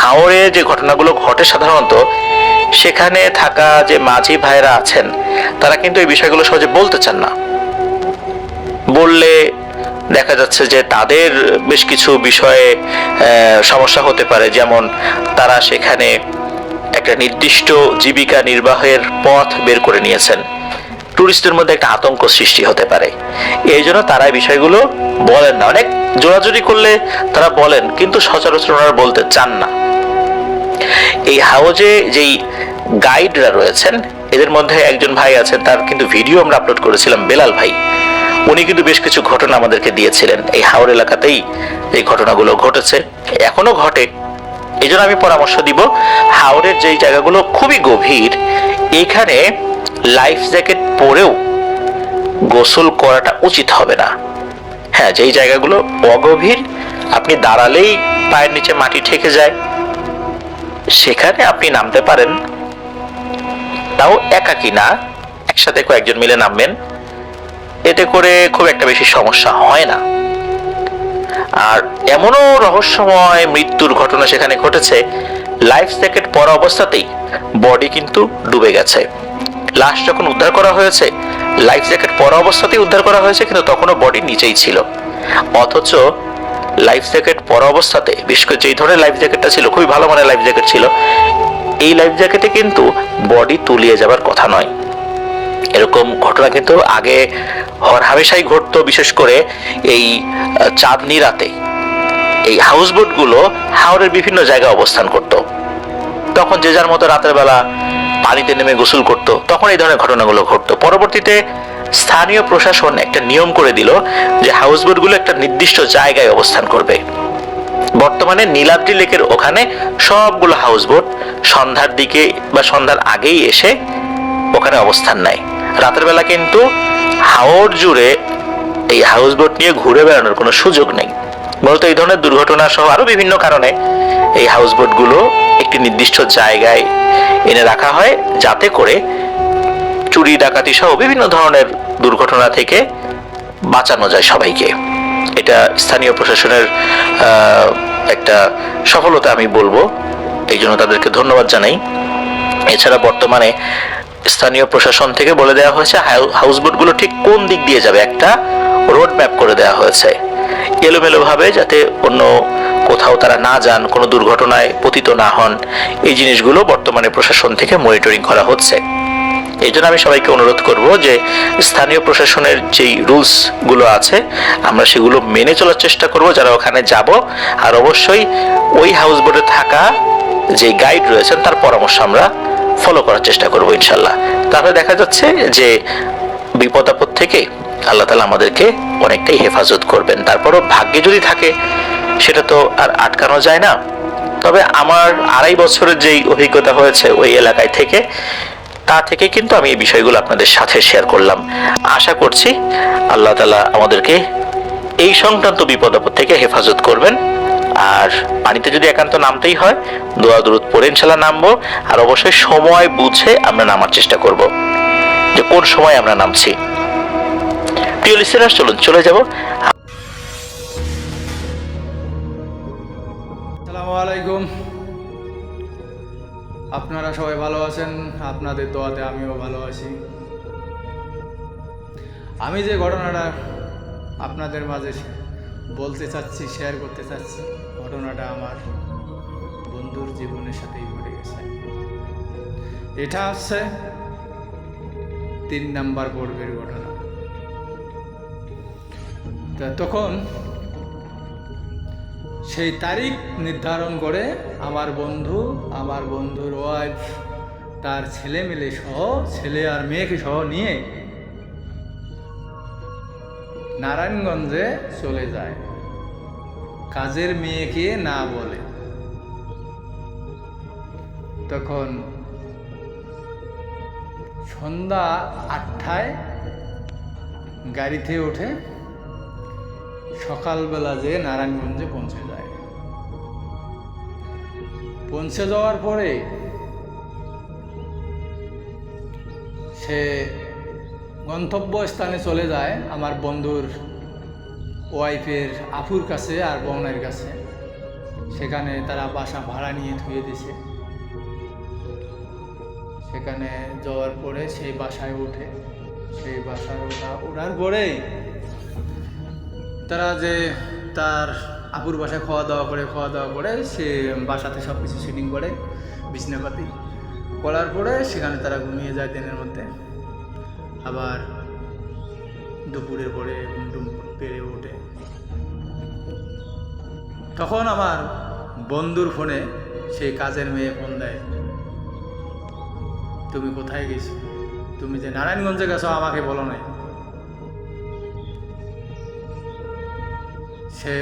হাওরে যে ঘটনাগুলো ঘটে সাধারণত, সেখানে থাকা যে মাঝি ভাইরা আছেন তারা কিন্তু এই বিষয়গুলো সহজে বলতে চান না। বললে দেখা যাচ্ছে যে তাদের বেশ কিছু বিষয়ে সমস্যা হতে পারে, যেমন তারা সেখানে একটা নির্দিষ্ট জীবিকা নির্বাহের পথ বের করে নিয়েছেন, টুরিস্টদের মধ্যে একটা আতঙ্ক সৃষ্টি হতে পারে। এই জন্য তারা এই বিষয়গুলো বলেন না। অনেক জোরাজুরি করলে তারা বলেন, কিন্তু সচরাচর ওনারা বলতে চান না। এই হাউজে যেই গাইডরা রয়েছেন, এদের মধ্যে একজন ভাই আছেন, তার কিন্তু ভিডিও আমরা আপলোড করেছিলাম, বেলাল ভাই। উনি কিন্তু বেশ কিছু ঘটনা আমাদেরকে দিয়েছিলেন। এই হাওর এলাকাতেই এই ঘটনাগুলো ঘটেছে, এখনো ঘটে। এই জন্য আমি পরামর্শ দিব, হাওরের যেই জায়গাগুলো খুবই গভীর, এইখানে লাইফ জ্যাকেট পরেও গোসল করাটা উচিত হবে না। হ্যাঁ, যেই জায়গাগুলো অগভীর, আপনি দাঁড়ালেই পায়ের নিচে মাটি ঠেকে যায়, সেখানে আপনি নামতে পারেন, তাও একাকী না, একসাথে কয়েকজন মিলে নামবেন। এতে করে খুব একটা বেশি সমস্যা হয় না। আর এমনও রহস্যময় মৃত্যুর ঘটনা সেখানে ঘটেছে, লাইফ জ্যাকেট পরা অবস্থাতেই বডি কিন্তু ডুবে গেছে। লাশ যখন উদ্ধার করা হয়েছে, লাইফ জ্যাকেট পরা অবস্থাতেই উদ্ধার করা হয়েছে, কিন্তু তখনও বডি নিচেই ছিল। অথচ লাইফ জ্যাকেট পরা অবস্থাতে, বিশেষ করে যেই ধরনের লাইফ জ্যাকেটটা ছিল, খুবই ভালো মানের লাইফ জ্যাকেট ছিল, এই লাইফ জ্যাকেটে কিন্তু বডি তলিয়ে যাবার কথা নয়। এরকম ঘটনা কিন্তু আগে হরহামেশাই ঘটতো, বিশেষ করে এই চাঁদনি রাতে এই হাউস বোটগুলো হাওরের বিভিন্ন জায়গায় অবস্থান করত। তখন যে যার মতো রাতের বেলা পানিতে নেমে গোসল করত, তখন এই ধরনের ঘটনাগুলো ঘটতো। পরবর্তীতে স্থানীয় প্রশাসন একটা নিয়ম করে দিল যে হাউস বোটগুলো একটা নির্দিষ্ট জায়গায় অবস্থান করবে। বর্তমানে নীলাদ্রি লেকের ওখানে সবগুলো হাউস বোট সন্ধ্যার দিকে বা সন্ধ্যার আগেই এসে ওখানে অবস্থান নেয়। রাতের বেলা কিন্তু হাওর জুড়ে এই হাউস বোট নিয়ে ঘুরে বেড়ানোর কোনো সুযোগ নেই। মূলত এই ধরনের দুর্ঘটনা সহ আরো বিভিন্ন কারণে এই হাউস বোটগুলো একটি নির্দিষ্ট জায়গায় এনে রাখা হয়, যাতে করে চুরি ডাকাতি সহ বিভিন্ন ধরনের দুর্ঘটনা থেকে বাঁচানো যায় সবাইকে। এটা স্থানীয় প্রশাসনের একটা সফলতা আমি বলবো, এই জন্য তাদেরকে ধন্যবাদ জানাই। এছাড়া বর্তমানে স্থানীয় প্রশাসন থেকে বলে দেওয়া হয়েছে হাউস বোটগুলো ঠিক কোন দিক দিয়ে যাবে, একটা রোড ম্যাপ করে দেওয়া হয়েছে, এলোমেলো ভাবে, যাতে অন্য কোথাও তারা না যান, কোনো দুর্ঘটনায় পতিত না হন। এই জিনিসগুলো বর্তমানে প্রশাসন থেকে মনিটরিং করা হচ্ছে। এই জন্য আমি সবাইকে অনুরোধ করব যে স্থানীয় প্রশাসনের যেই রুলস গুলো আছে আমরা সেগুলো মেনে চলার চেষ্টা করব যারা ওখানে যাব। আর অবশ্যই ওই হাউস বোটে থাকা যে গাইড রয়েছেন তার পরামর্শ আমরা ফলো করার চেষ্টা করব ইনশাল্লাহ। তাহলে দেখা যাচ্ছে যে বিপদ আপদ থেকে আল্লাহ তাআলা আমাদেরকে অনেকটাই হেফাজত করবেন। তারপরও ভাগ্যে যদি থাকে সেটা তো আর আটকানো যায় না। তবে আমার 2.5 বছরের যেই অভিজ্ঞতা হয়েছে ওই এলাকায় থেকে, তা থেকে কিন্তু আমি এই বিষয়গুলো আপনাদের সাথে শেয়ার করলাম। আশা করছি আল্লাহ তাআলা আমাদেরকে এই সংক্রান্ত বিপদ আপদ থেকে হেফাজত করবেন। আর পানিতে যদি একান্ত নামতেই হয় দোয়া দরুদ পড়ে ইনশাল্লাহ নামবো। আর অবশ্যই সময় বুঝে আমরা নামার চেষ্টা করব, যে কোন সময় আমরা নামছি। প্রিয় লিসেনার, চলুন চলে যাব। আসসালামু আলাইকুম। আপনারা সবাই ভালো আছেন? আপনাদের দোয়াতে আমিও ভালো আছি। আমি যে ঘটনাটা আপনাদের মাঝে বলতে চাচ্ছি, শেয়ার করতে চাচ্ছি, ঘটনাটা আমার বন্ধুর জীবনের সাথেই ঘটে গেছে। এটা হচ্ছে 3 নাম্বার পর্বের ঘটনা। তখন সেই তারিখ নির্ধারণ করে আমার বন্ধুর ওয়াইফ, তার ছেলে মেলে সহ, ছেলে আর মেয়েকে সহ নিয়ে নারায়ণগঞ্জে চলে যায়, কাজের মেয়েকে না বলে। তখন সন্ধ্যা 8টায় গাড়িতে ওঠে, সকালবেলা যে নারায়ণগঞ্জে পৌঁছে যায়। পৌঁছে যাওয়ার পরে সে গন্তব্যস্থানে চলে যায় আমার বন্ধুর ওয়াইফের আপুর কাছে আর বোনের কাছে। সেখানে তারা বাসা ভাড়া নিয়ে ধুয়ে দিছে। সেখানে যাওয়ার পরে সেই বাসায় ওঠে। সেই বাসায় ওঠার পরে তারা যে তার আপুর বাসায় খাওয়া দাওয়া করে সে বাসাতে সব কিছু সেটিং করে, বিছনাপাতি করার পরে সেখানে তারা ঘুমিয়ে যায় দিনের মধ্যে। আবার দুপুরের পরে ঘুমটুম পেরে ওঠে। তখন আমার বন্ধুর ফোনে সেই কাজের মেয়ে ফোন দেয়, তুমি কোথায় গেছো? তুমি যে নারায়ণগঞ্জে গেছো আমাকে বলো নাই। সে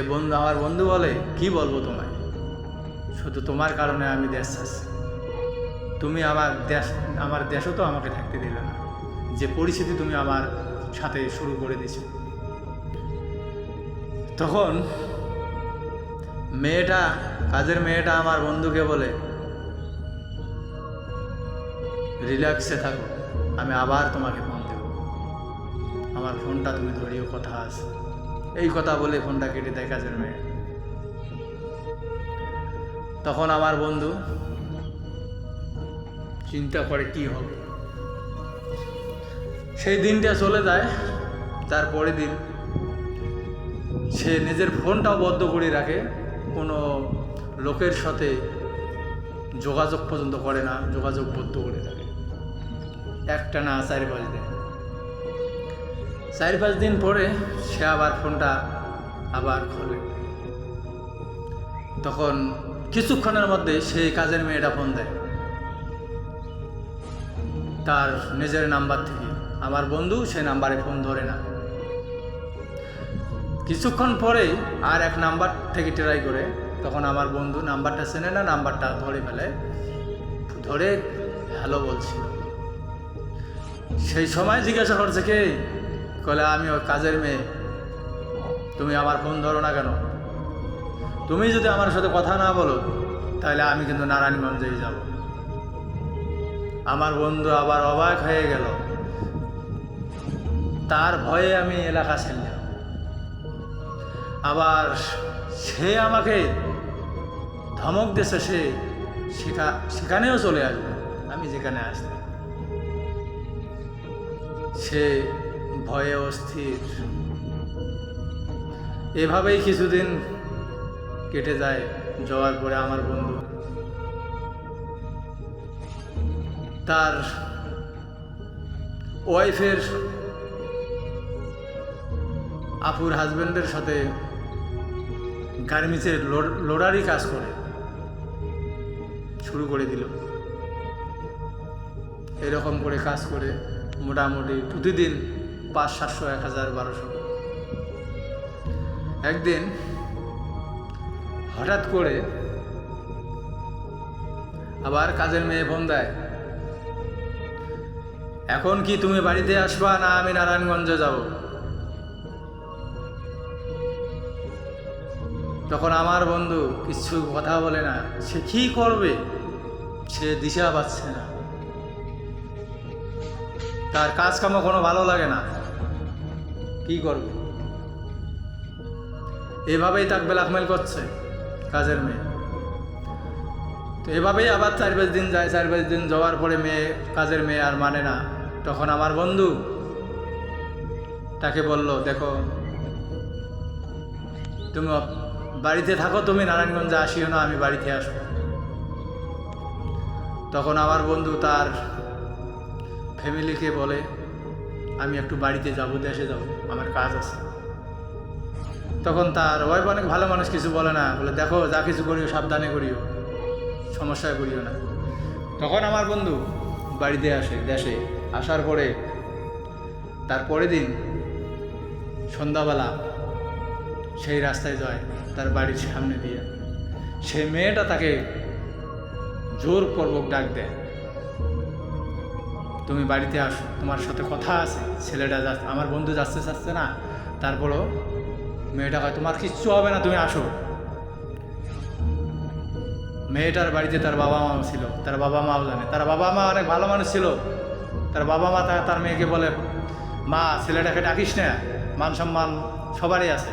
আমার বন্ধু বলে, কি বলবো তোমায়, শুধু তোমার কারণে আমি দেশ ছাড়ছি। তুমি আমার দেশও তো আমাকে থাকতে দিলে না, যে পরিস্থিতি তুমি আমার সাথে শুরু করে দিছো। তখন কাজের মেয়েটা আমার বন্ধুকে বলে, রিল্যাক্সে থাকো, আমি আবার তোমাকে ফোন দেব, আমার ফোনটা তুমি ধরিও, কথা আছে। এই কথা বলে ফোনটা কেটে দেয় কাজের মেয়ে। তখন আমার বন্ধু চিন্তা করে কি হবে। সেই দিনটা চলে যায়। তারপরের দিন সে নিজের ফোনটাও বন্ধ করে রাখে, কোনো লোকের সাথে যোগাযোগ পর্যন্ত করে না, যোগাযোগ বন্ধ করে রাখে। একটানা 4-5 দিন। 4-5 দিন পরে সে আবার ফোনটা আবার খোলে। তখন কিছুক্ষণের মধ্যে সেই কাজের মেয়েটা ফোন দেয় তার নিজের নাম্বার থেকে। আমার বন্ধু সে নাম্বারে ফোন ধরে না। কিছুক্ষণ পরে আর এক নাম্বার থেকে ট্রাই করে। তখন আমার বন্ধু নাম্বারটা চেনে না, নাম্বারটা ধরে ফেলে, ধরে হ্যালো বলছিল। সেই সময় জিজ্ঞাসা করছে, কে? বলে, আমি ওই কাজের মেয়ে। তুমি আমার ফোন ধরো না কেন? তুমি যদি আমার সাথে কথা না বলো তাহলে আমি কিন্তু নারায়ণগঞ্জেই যাব। আমার বন্ধু আবার অবাক হয়ে গেল। তার ভয়ে আমি এলাকা ছেড়লাম। আবার সে আমাকে ধমক দিয়েছে, সেখানেও চলে আসবে আমি যেখানে আসতাম। সে ভয়ে অস্থির। এভাবেই কিছুদিন কেটে যায়। যাওয়ার পরে আমার বন্ধু তার ওয়াইফের আপুর হাজব্যান্ডের সাথে গার্মেন্টসের লোডারি কাজ শুরু করে দিল। এরকম করে কাজ করে মোটামুটি প্রতিদিন 500, 700, 1000, 1200। একদিন হঠাৎ করে আবার কাজের মেয়ে ফোন দেয়, এখন কি তুমি বাড়িতে আসবা না আমি নারায়ণগঞ্জে যাব? তখন আমার বন্ধু কিছু কথা বলে না, সে কি করবে সে দিশা পাচ্ছে না, তার কাজ কামও কোনো ভালো লাগে না, কি করবে? এভাবেই তাকে ব্ল্যাকমেল করছে কাজের মেয়ে। তো এভাবেই আবার 4-5 দিন যায়। 4-5 দিন যাওয়ার পরে কাজের মেয়ে আর মানে না। তখন আমার বন্ধু তাকে বলল, দেখো তুমি বাড়িতে থাকো, তুমি নারায়ণগঞ্জে আসিও না, আমি বাড়িতে আসবো। তখন আমার বন্ধু তার ফ্যামিলিকে বলে, আমি একটু বাড়িতে যাব, দেশে যাব, আমার কাজ আছে। তখন তার ওয়াইফ অনেক ভালো মানুষ, কিছু বলে না, বলে দেখো যা কিছু করিও সাবধানে করিও, সমস্যায় করিও না। তখন আমার বন্ধু বাড়িতে আসে, দেশে আসার পরে তার পরের দিন সন্ধ্যাবেলা সেই রাস্তায় যায় তার বাড়ির সামনে দিয়ে। সেই মেয়েটা তাকে জোরপূর্বক ডাক দেয়, তুমি বাড়িতে আসো, তোমার সাথে কথা আছে। ছেলেটা আমার বন্ধু যাচ্ছে চাচ্ছে না, তারপরও মেয়েটা কয় তোমার কিচ্ছু হবে না, তুমি আসো। মেয়েটার বাড়িতে তার বাবা মাও ছিল, তার বাবা মাও জানে, তার বাবা মা অনেক ভালো মানুষ ছিল। তার বাবা মা তার মেয়েকে বলে, মা ছেলেটাকে ডাকিস না, মান সম্মান সবারই আছে।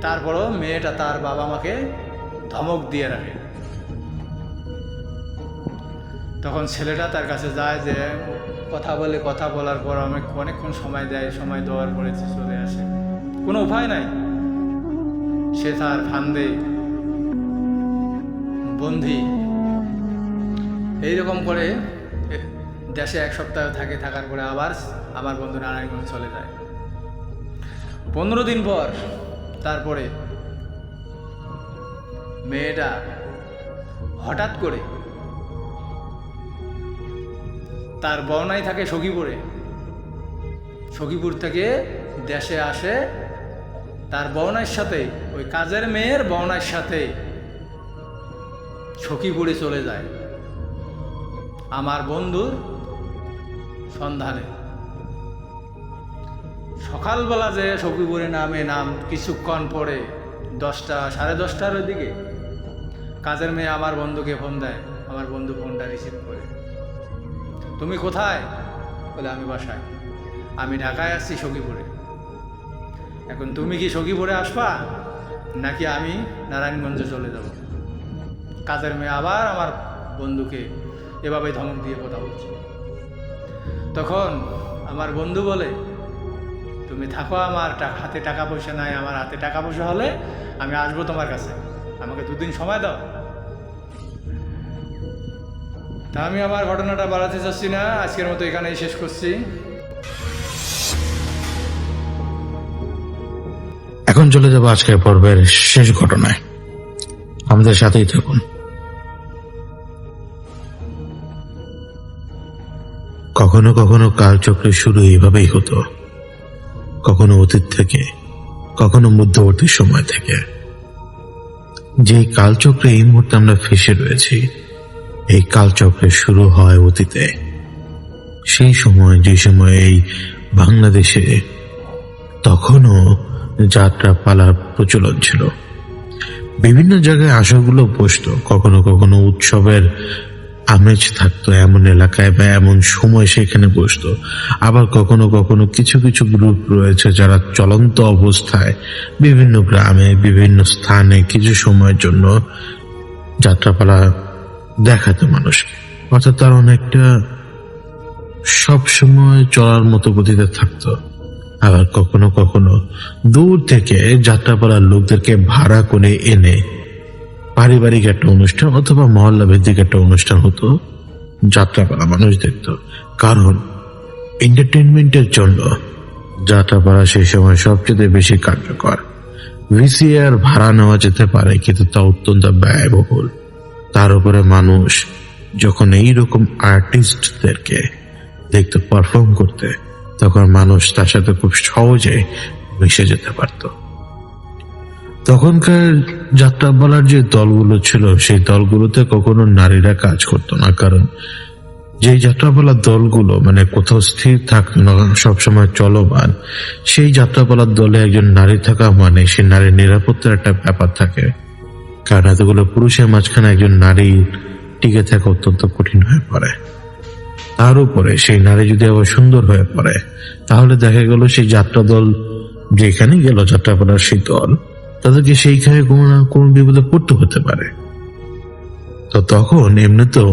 তারপরও মেয়েটা তার বাবা মাকে ধমক দিয়ে রাখে। তখন ছেলেটা তার কাছে যায়, যে কথা বলে, কথা বলার পর অনেকক্ষণ সময় দেয়, সময় দেওয়ার পরে চলে আসে। কোনো উপায় নাই, সে তার ফান্দে বন্দী। এইরকম করে দেশে 1 সপ্তাহ থাকে, থাকার পরে আবার আমার বন্ধু নারায়ণগঞ্জ চলে যায়। 15 দিন পর তারপরে মেয়েটা হঠাৎ করে, তার বওনাই থাকে সখীপুরে, সখীপুর থেকে দেশে আসে তার বওনার সাথে, ওই কাজের মেয়ের বওনার সাথে সখীপুরে চলে যায় আমার বন্ধুর সন্ধানে। সকালবেলা যে সখীপুরে নাম কিছুক্ষণ পরে 10টা, 10:30টার দিকে কাজের মেয়ে আমার বন্ধুকে ফোন দেয়। আমার বন্ধু ফোনটা রিসিভ করে, তুমি কোথায়? বলে আমি বাসায়, আমি ঢাকায় আসছি সখীপুরে। এখন তুমি কি সখীপুরে আসবা নাকি আমি নারায়ণগঞ্জে চলে যাব? কাজের মেয়ে আবার আমার বন্ধুকে এভাবে ধমক দিয়ে কথা বলছে। তখন আমার বন্ধু বলে, তুমি থাকো, আমার হাতে টাকা পয়সা নাই, আমার হাতে টাকা পয়সা হলে আমি আসবো তোমার কাছে, আমাকে 2 দিন সময় দাও। তা আমি আমার ঘটনাটা বাড়াতে চাচ্ছি না, আজকের মতো এখানেই শেষ করছি। এখন চলে যাবো আজকের পর্বের শেষ ঘটনায়, আমাদের সাথেই থাকুন। কখনো কখনো কালচক্রের শুরু এইভাবেই হতো, কখনো অতীত থেকে, কখনো মধ্যবর্তী সময় থেকে। যে কালচক্রে এই মুহূর্তে আমরা ফেসে রয়েছি, এই কালচক্রের শুরু হয় অতীতে। সেই সময়, যে সময় এই বাংলাদেশে তখনও যাত্রা পালার প্রচলন ছিল, বিভিন্ন জায়গায় আসরগুলো বসতো, কখনো কখনো উৎসবের আমেজ থাকতো এমন এলাকায় বা এমন সময় সেখানে বসতো। আবার কখনো কখনো কিছু কিছু গ্রুপ রয়েছে যারা চলন্ত অবস্থায় বিভিন্ন গ্রামে, বিভিন্ন স্থানে কিছু সময়ের জন্য যাত্রাপালা দেখাতো মানুষকে, অর্থাৎ তার অনেকটা সব সময় চলার মতো গতিতে থাকতো। আবার কখনো কখনো দূর থেকে যাত্রাপালার লোকদেরকে ভাড়া করে এনে পারিবারিক একটা অনুষ্ঠান অথবা মহল্লা ভিত্তিক একটা অনুষ্ঠান হতো, যাত্রাপালা মানুষ দেখত। কারণ এন্টারটেনমেন্টের জন্য যাত্রাপালা সেই সময় সবচেয়ে বেশি কার্যকর। ভিসিআর ভাড়া নেওয়া যেতে পারে, কিন্তু তা অত্যন্ত ব্যয়বহুল। তার উপরে মানুষ যখন এইরকম আর্টিস্টদেরকে দেখতে, পারফর্ম করতে, তখন মানুষ তার সাথে খুব সহজে মিশে যেতে পারত। তখনকার যাত্রাপালার যে দলগুলো ছিল, সেই দলগুলোতে কখনো নারীরা কাজ করতো না, কারণ যেই যাত্রাপালার দলগুলো মানে কোথাও স্থির থাকে না, সবসময় চলমান, সেই যাত্রাপালার দলে একজন নারী থাকা মানে সেই নারীর নিরাপত্তার একটা ব্যাপার থাকে। কারণ এতগুলো পুরুষের মাঝখানে একজন নারী টিকে থাকা অত্যন্ত কঠিন হয়ে পড়ে। তার উপরে সেই নারী যদি আবার সুন্দর হয়ে পড়ে, তাহলে দেখা গেল সেই যাত্রা দল যেখানে গেল, যাত্রাপালার সেই দল, তাদেরকে সেইখানে কোনো না কোনো বিপদে পড়তে হতে পারে। তো তখন এমনিতেও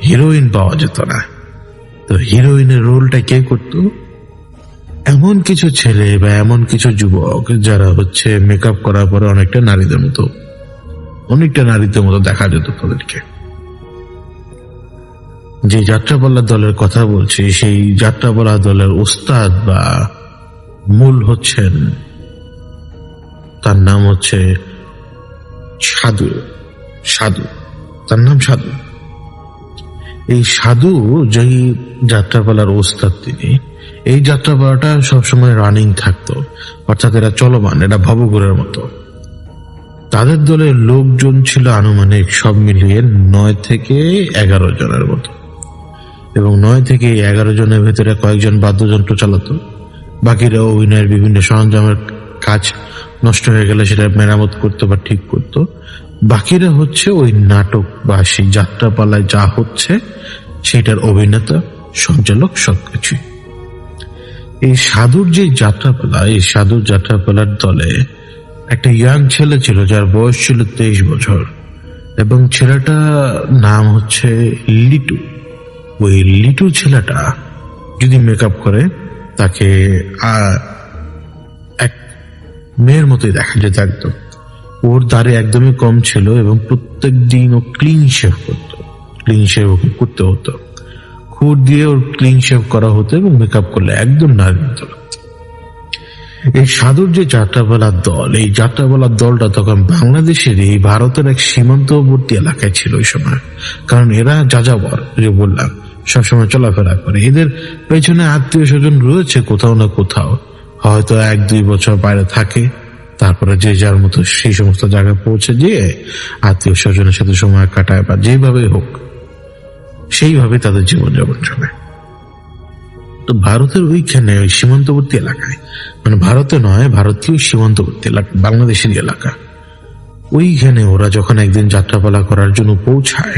হিরোইন পাওয়া যেত না। তো হিরোইনের রোলটা কে করতো? এমন কিছু ছেলে বা এমন কিছু যুবক যারা হচ্ছে মেকআপ করার পরে অনেকটা নারীদের মতো দেখা যেত তাদেরকে। যে যাত্রাপালা দলের কথা বলছি, সেই যাত্রাপালা দলের ওস্তাদ বা মূল হচ্ছেন, তার নাম হচ্ছে সাধু। তার নাম সাধু। এই সাধু যেই যাত্রাপালার ওস্তাদ, তিনি এই যাত্রাপালাটা সবসময় রানিং থাকতো, অর্থাৎ এরা চলমান, এটা ভবঘুরের মতো। তাদের দলের লোকজন ছিল আনুমানিক সব মিলিয়ে 9 থেকে 11 জনের মতো, এবং 9 থেকে 11 জনের ভেতরে কয়েকজন বাদ্যযন্ত্র চালাতো, বাকিরা অভিনয়ের বিভিন্ন সরঞ্জামের কাজ নষ্ট হয়ে গেলে সেটা মেরামত করতো বা ঠিক করতো, বাকিরা হচ্ছে ওই নাটক বা সেই যাত্রাপালায় যা হচ্ছে সেটার অভিনেতা, সঞ্চালক, সবকিছু। এই সাধুর যে যাত্রাপালা, এই সাধুর যাত্রাপালার দলে একটা ইয়াং ছেলে ছিল যার বয়স ছিল 23 বছর, এবং ছেলেটার নাম হচ্ছে লিটু। ওই লিটু ছেলেটা যদি মেকআপ করে, তাকে এক মেয়ের মতোই দেখা যেত একদম। ওর দাড়ি একদমই কম ছিল এবং প্রত্যেক দিন ও ক্লিন শেভ করতো। ক্লিন শেভ ওকে করতে হতো, খুর দিয়ে ওর ক্লিন শেভ করা হতো, এবং মেকআপ করলে একদম নারীর মতো লাগতো। এই সাধুর যে যাত্রাপালার দল, এই যাত্রাপালার দলটা তখন বাংলাদেশের এই ভারতের এক সীমান্তবর্তী এলাকায় ছিল ওই সময়। কারণ এরা যাযাবর, যে বললাম, সবসময় চলাফেরা করে। এদের পেছনে আত্মীয় স্বজন রয়েছে কোথাও না কোথাও, হয়তো 1-2 বছর বাইরে থাকে, তারপরে যে যার মতো সেই সমস্ত জায়গায় পৌঁছে গিয়ে আত্মীয় স্বজনের সাথে সময় কাটায়, বা যেভাবে হোক সেইভাবে তাদের জীবনযাপন চলে। তো ভারতের ওইখানে ওই সীমান্তবর্তী এলাকায়, মানে ভারতে নয়, ভারতীয় সীমান্তবর্তী এলাকা, বাংলাদেশের এলাকা, ওইখানে ওরা যখন একদিন যাত্রাপালা করার জন্য পৌঁছায়,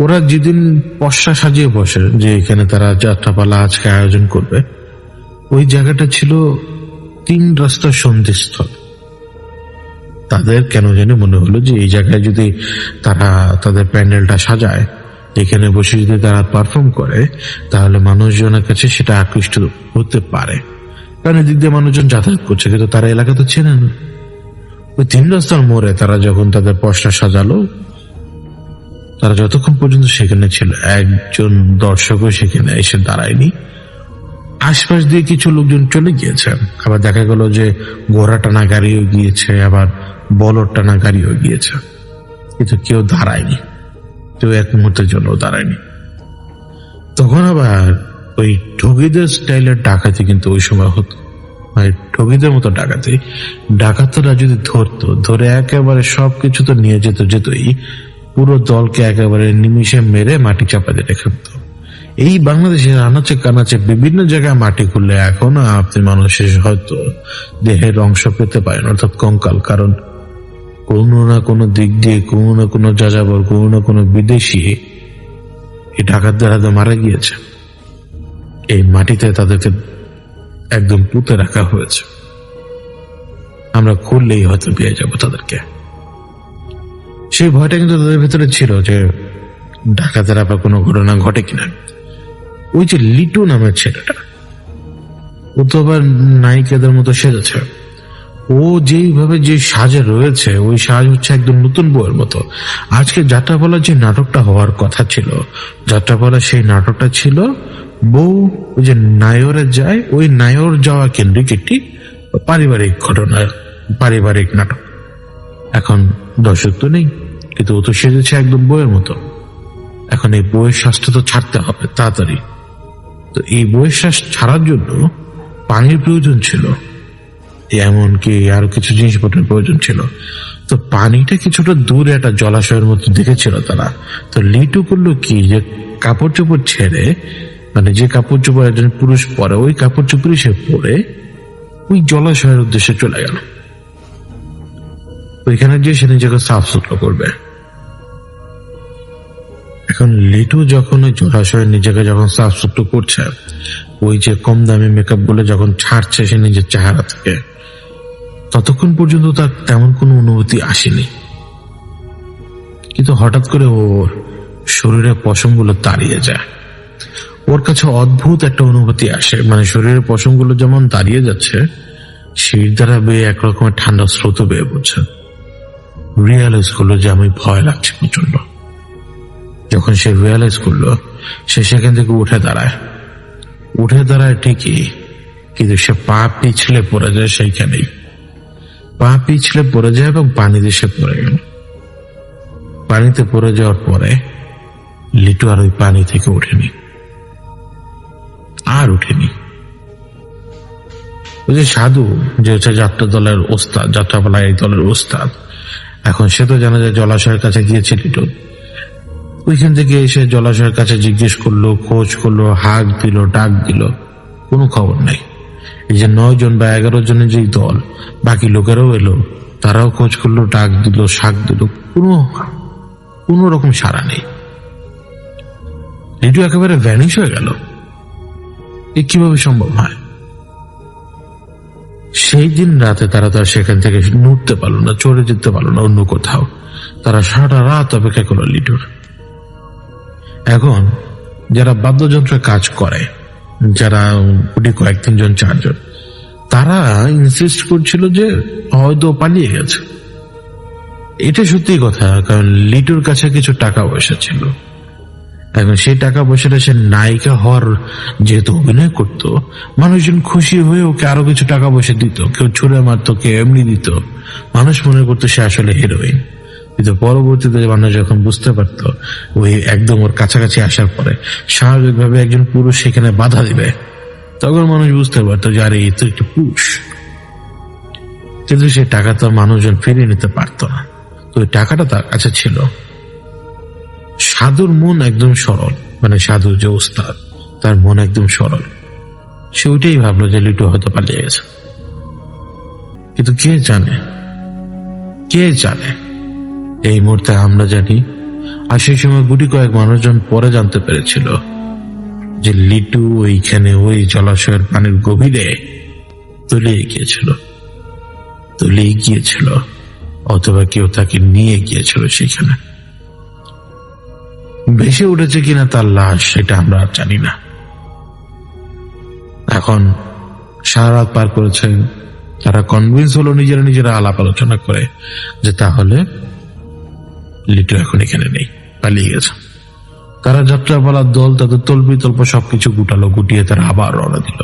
ওরা যেদিন পশা সাজিয়ে বসে যে এখানে তারা যাত্রাপালা আজকে আয়োজন করবে, ওই জায়গাটা ছিল 3 রাস্তার সন্ধিস্থল। তাদের কেন জানি মনে হলো যে এই জায়গায় যদি তারা তাদের প্যান্ডেলটা সাজায়, এখানে বসে যদি তারা পারফর্ম করে, তাহলে মানুষজনের কাছে সেটা আকৃষ্ট হতে পারে। কারণ এদিক দিয়ে মানুষজন যাতায়াত করছে, কিন্তু তারা এলাকা তো চেনে না। ওই 3 রাস্তার মোড়ে তারা যখন তাদের পশটা সাজালো, তারা যতক্ষণ পর্যন্ত সেখানে ছিল, একজন দর্শকও সেখানে এসে দাঁড়ায়নি। আশপাশ দিয়ে কিছু লোকজন চলে গিয়েছে, আবার দেখা গেল যে ঘোড়া টানা গাড়িও গিয়েছে, আবার বলদ টানা গাড়িও গিয়েছে, কিন্তু কেউ দাঁড়ায়নি, কেউ এক মুহূর্তের জন্য দাঁড়ায়নি। তখন আবার ওই ঠগিদের স্টাইলের ডাকাতি কিন্তু ওই সময় হতো, মানে ঠগিদের মতো ডাকাতি। ডাকাতরা যদি ধরে একেবারে সবকিছু তো নিয়ে যেতই, পুরো দলকে একেবারে নিমিষে মেরে মাটি চাপা দিয়ে রেখে দিত। এই বাংলাদেশের আনাচে কানাচে বিভিন্ন জায়গায় মাটি খুললে এখনো আপনি মানুষের হয়তো দেহের অংশ পেতে পারেন, অর্থাৎ কঙ্কাল। কারণ কোনো না কোনো দিক দিয়ে কোনো না কোনো যাযাবর, কোনো না কোনো বিদেশি এই ডাকাতদের হাতে মারা গিয়েছে। এই মাটিতে তাদেরকে একদম পুঁতে রাখা হয়েছে, আমরা খুললেই হয়তো পেয়ে যাবো তাদেরকে। সেই ভয়টা কিন্তু তাদের ভিতরে ছিল যে ডাকাতের আবার কোনো ঘটনা ঘটে কিনা। ওই যে লিটু নামের ছেলেটা, ও তো আবার নায়িকাদের মতো সেজেছে। ও যেইভাবে যে সাজে রয়েছে, ওই সাজ হচ্ছে একদম নতুন বউয়ের মতো। আজকে যাত্রাপালার যে নাটকটা হওয়ার কথা ছিল, যাত্রাপালা সেই নাটকটা ছিল বউ ওই যে নায়রে যায়, ওই নায়র যাওয়া কেন্দ্রিক একটি পারিবারিক ঘটনা, পারিবারিক নাটক। এখন দর্শক তো নেই, কিন্তু ও তো সেজেছে একদম বউয়ের মতো। এখন এই বউয়ের শ্বাসটা তো ছাড়তে হবে তাড়াতাড়ি। তো এই বউয়ের শ্বাস ছাড়ার জন্য পানির প্রয়োজন ছিল, এমনকি আরো কিছু জিনিসপত্রের প্রয়োজন ছিল। তো পানিটা কিছুটা দূরে একটা জলাশয়ের মতো দেখেছিল তারা। তো লিটু করলো কি, যে কাপড় চোপড় ছেড়ে, মানে যে কাপড় চোপড় একজন পুরুষ পরে ওই কাপড় চোপড়ই সে পরে ওই জলাশয়ের উদ্দেশ্যে চলে গেল। ওইখানে গিয়ে সে নিজেকে সাফ সুতরা করবে। এখন লিটু যখন ওই জলাশয়ে নিজেকে যখন সাফ সুতরা করছে, ওই যে কম দামি মেকআপ গুলো যখন ছাড়ছে সে নিজের চেহারা থেকে, ততক্ষণ পর্যন্ত তার তেমন কোনো অনুভূতি আসেনি। কিন্তু হঠাৎ করে ওর শরীরের পশমগুলো তাড়িয়ে যায়। ওর কাছে অদ্ভুত একটা অনুভূতি আসে, মানে শরীরের পশমগুলো যেমন দাঁড়িয়ে যাচ্ছে, শরীর দ্বারা বেয়ে একরকমের ঠান্ডা স্রোত বেয়ে পড়ছে। রিয়েলাইজ করলো যে আমি ভয় লাগছে প্রচন্ড। যখন সে রিয়েলাইজ করলো, সে সেখান থেকে উঠে দাঁড়ায় ঠিকই, কিন্তু সে পা পিছলে পড়ে যায়। সেইখানেই পা পিছলে পড়ে যায় এবং পানিতে সে পড়ে গেল। পানিতে পড়ে যাওয়ার পরে লিটু আর ওই পানি থেকে ওঠেনি। ওই যে সাধু, যে হচ্ছে যাত্রা দলের ওস্তাদ, যাত্রাপালা এই দলের ওস্তাদ, এখন সে তো জানে যে জলাশয়ের কাছে গিয়েছে লিটু। ওইখান থেকে এসে জলাশয়ের কাছে জিজ্ঞেস করলো, খোঁজ করলো, হাঁক দিল, ডাক দিল, কোনো খবর নাই। এই যে 9 জন বা 11 জনের যে দল, বাকি লোকেরাও এলো, তারাও খোঁজ করলো, ডাক দিল, শাক দিল, কোনো রকম সাড়া নেই। লিটু একেবারে ভ্যানিশ হয়ে গেল। এ কিভাবে সম্ভব হয়? সেই দিন রাতে তারা তো সেখান থেকে নড়তে পারলো না, চলে যেতে পারলো না অন্য কোথাও। তারা সারা রাত অপেক্ষা করলো লিটুর। এখন যারা বাদ্যযন্ত্রে কাজ করে, যারা গুটি কয়েক 3 জন 4 জন, তারা ইনসিস্ট করছিল যে হয়তো পালিয়ে গেছে। এটা সত্যি কথা, কারণ লিটুর কাছে কিছু টাকা পয়সা ছিল। এখন সেই টাকা পয়সাটা সে নায়িকা হওয়ার যেহেতু অভিনয় করত, মানুষজন খুশি হয়ে ওকে আরো কিছু টাকা পয়সা দিত, কেউ ছুঁড়ে মারতো, কেউ এমনি দিত। মানুষ মনে করতো সে আসলে হিরোইন। কিন্তু পরবর্তীতে মানুষ যখন বুঝতে পারতো ওই একদম ওর কাছাকাছি আসার পরে স্বাভাবিকভাবে একজন পুরুষ সেখানে বাধা দিবে, তখন মানুষ বুঝতে পারতো যে আরে এ তো একটি পুরুষ। কিন্তু সে টাকা তো মানুষজন ফিরিয়ে নিতে পারতো না। তো ওই টাকাটা তার কাছে ছিল। সাধুর মন একদম সরল, মানে সাধু যে ওস্তাদ, তার মন একদম সরল। সে ওইটাই ভাবলো যে লিটু হয়তো পালিয়ে গেছে। কিন্তু কে জানে? এই মুহূর্তে আমরা জানি, আর সেই সময় গুটি কয়েক মানুষজন পরে জানতে পেরেছিল যে লিটু ওইখানে ওই জলাশয়ের পানির গভীরে তলিয়ে গিয়েছিল, অথবা কেউ তাকে নিয়ে গিয়েছিল সেখানে। ভেসে উঠেছে কিনা তার লাশ, সেটা আমরা আর জানি না। এখন সারা রাত পার করেছে, তারা কনভিন্স হলো নিজেরা আলাপ আলোচনা করে যে তাহলে লিটু এখন এখানে নেই, পালিয়ে গেছে। তারা যাত্রাপালার দল তাদের তল্প সবকিছু গুটিয়ে তারা আবার রওনা দিল।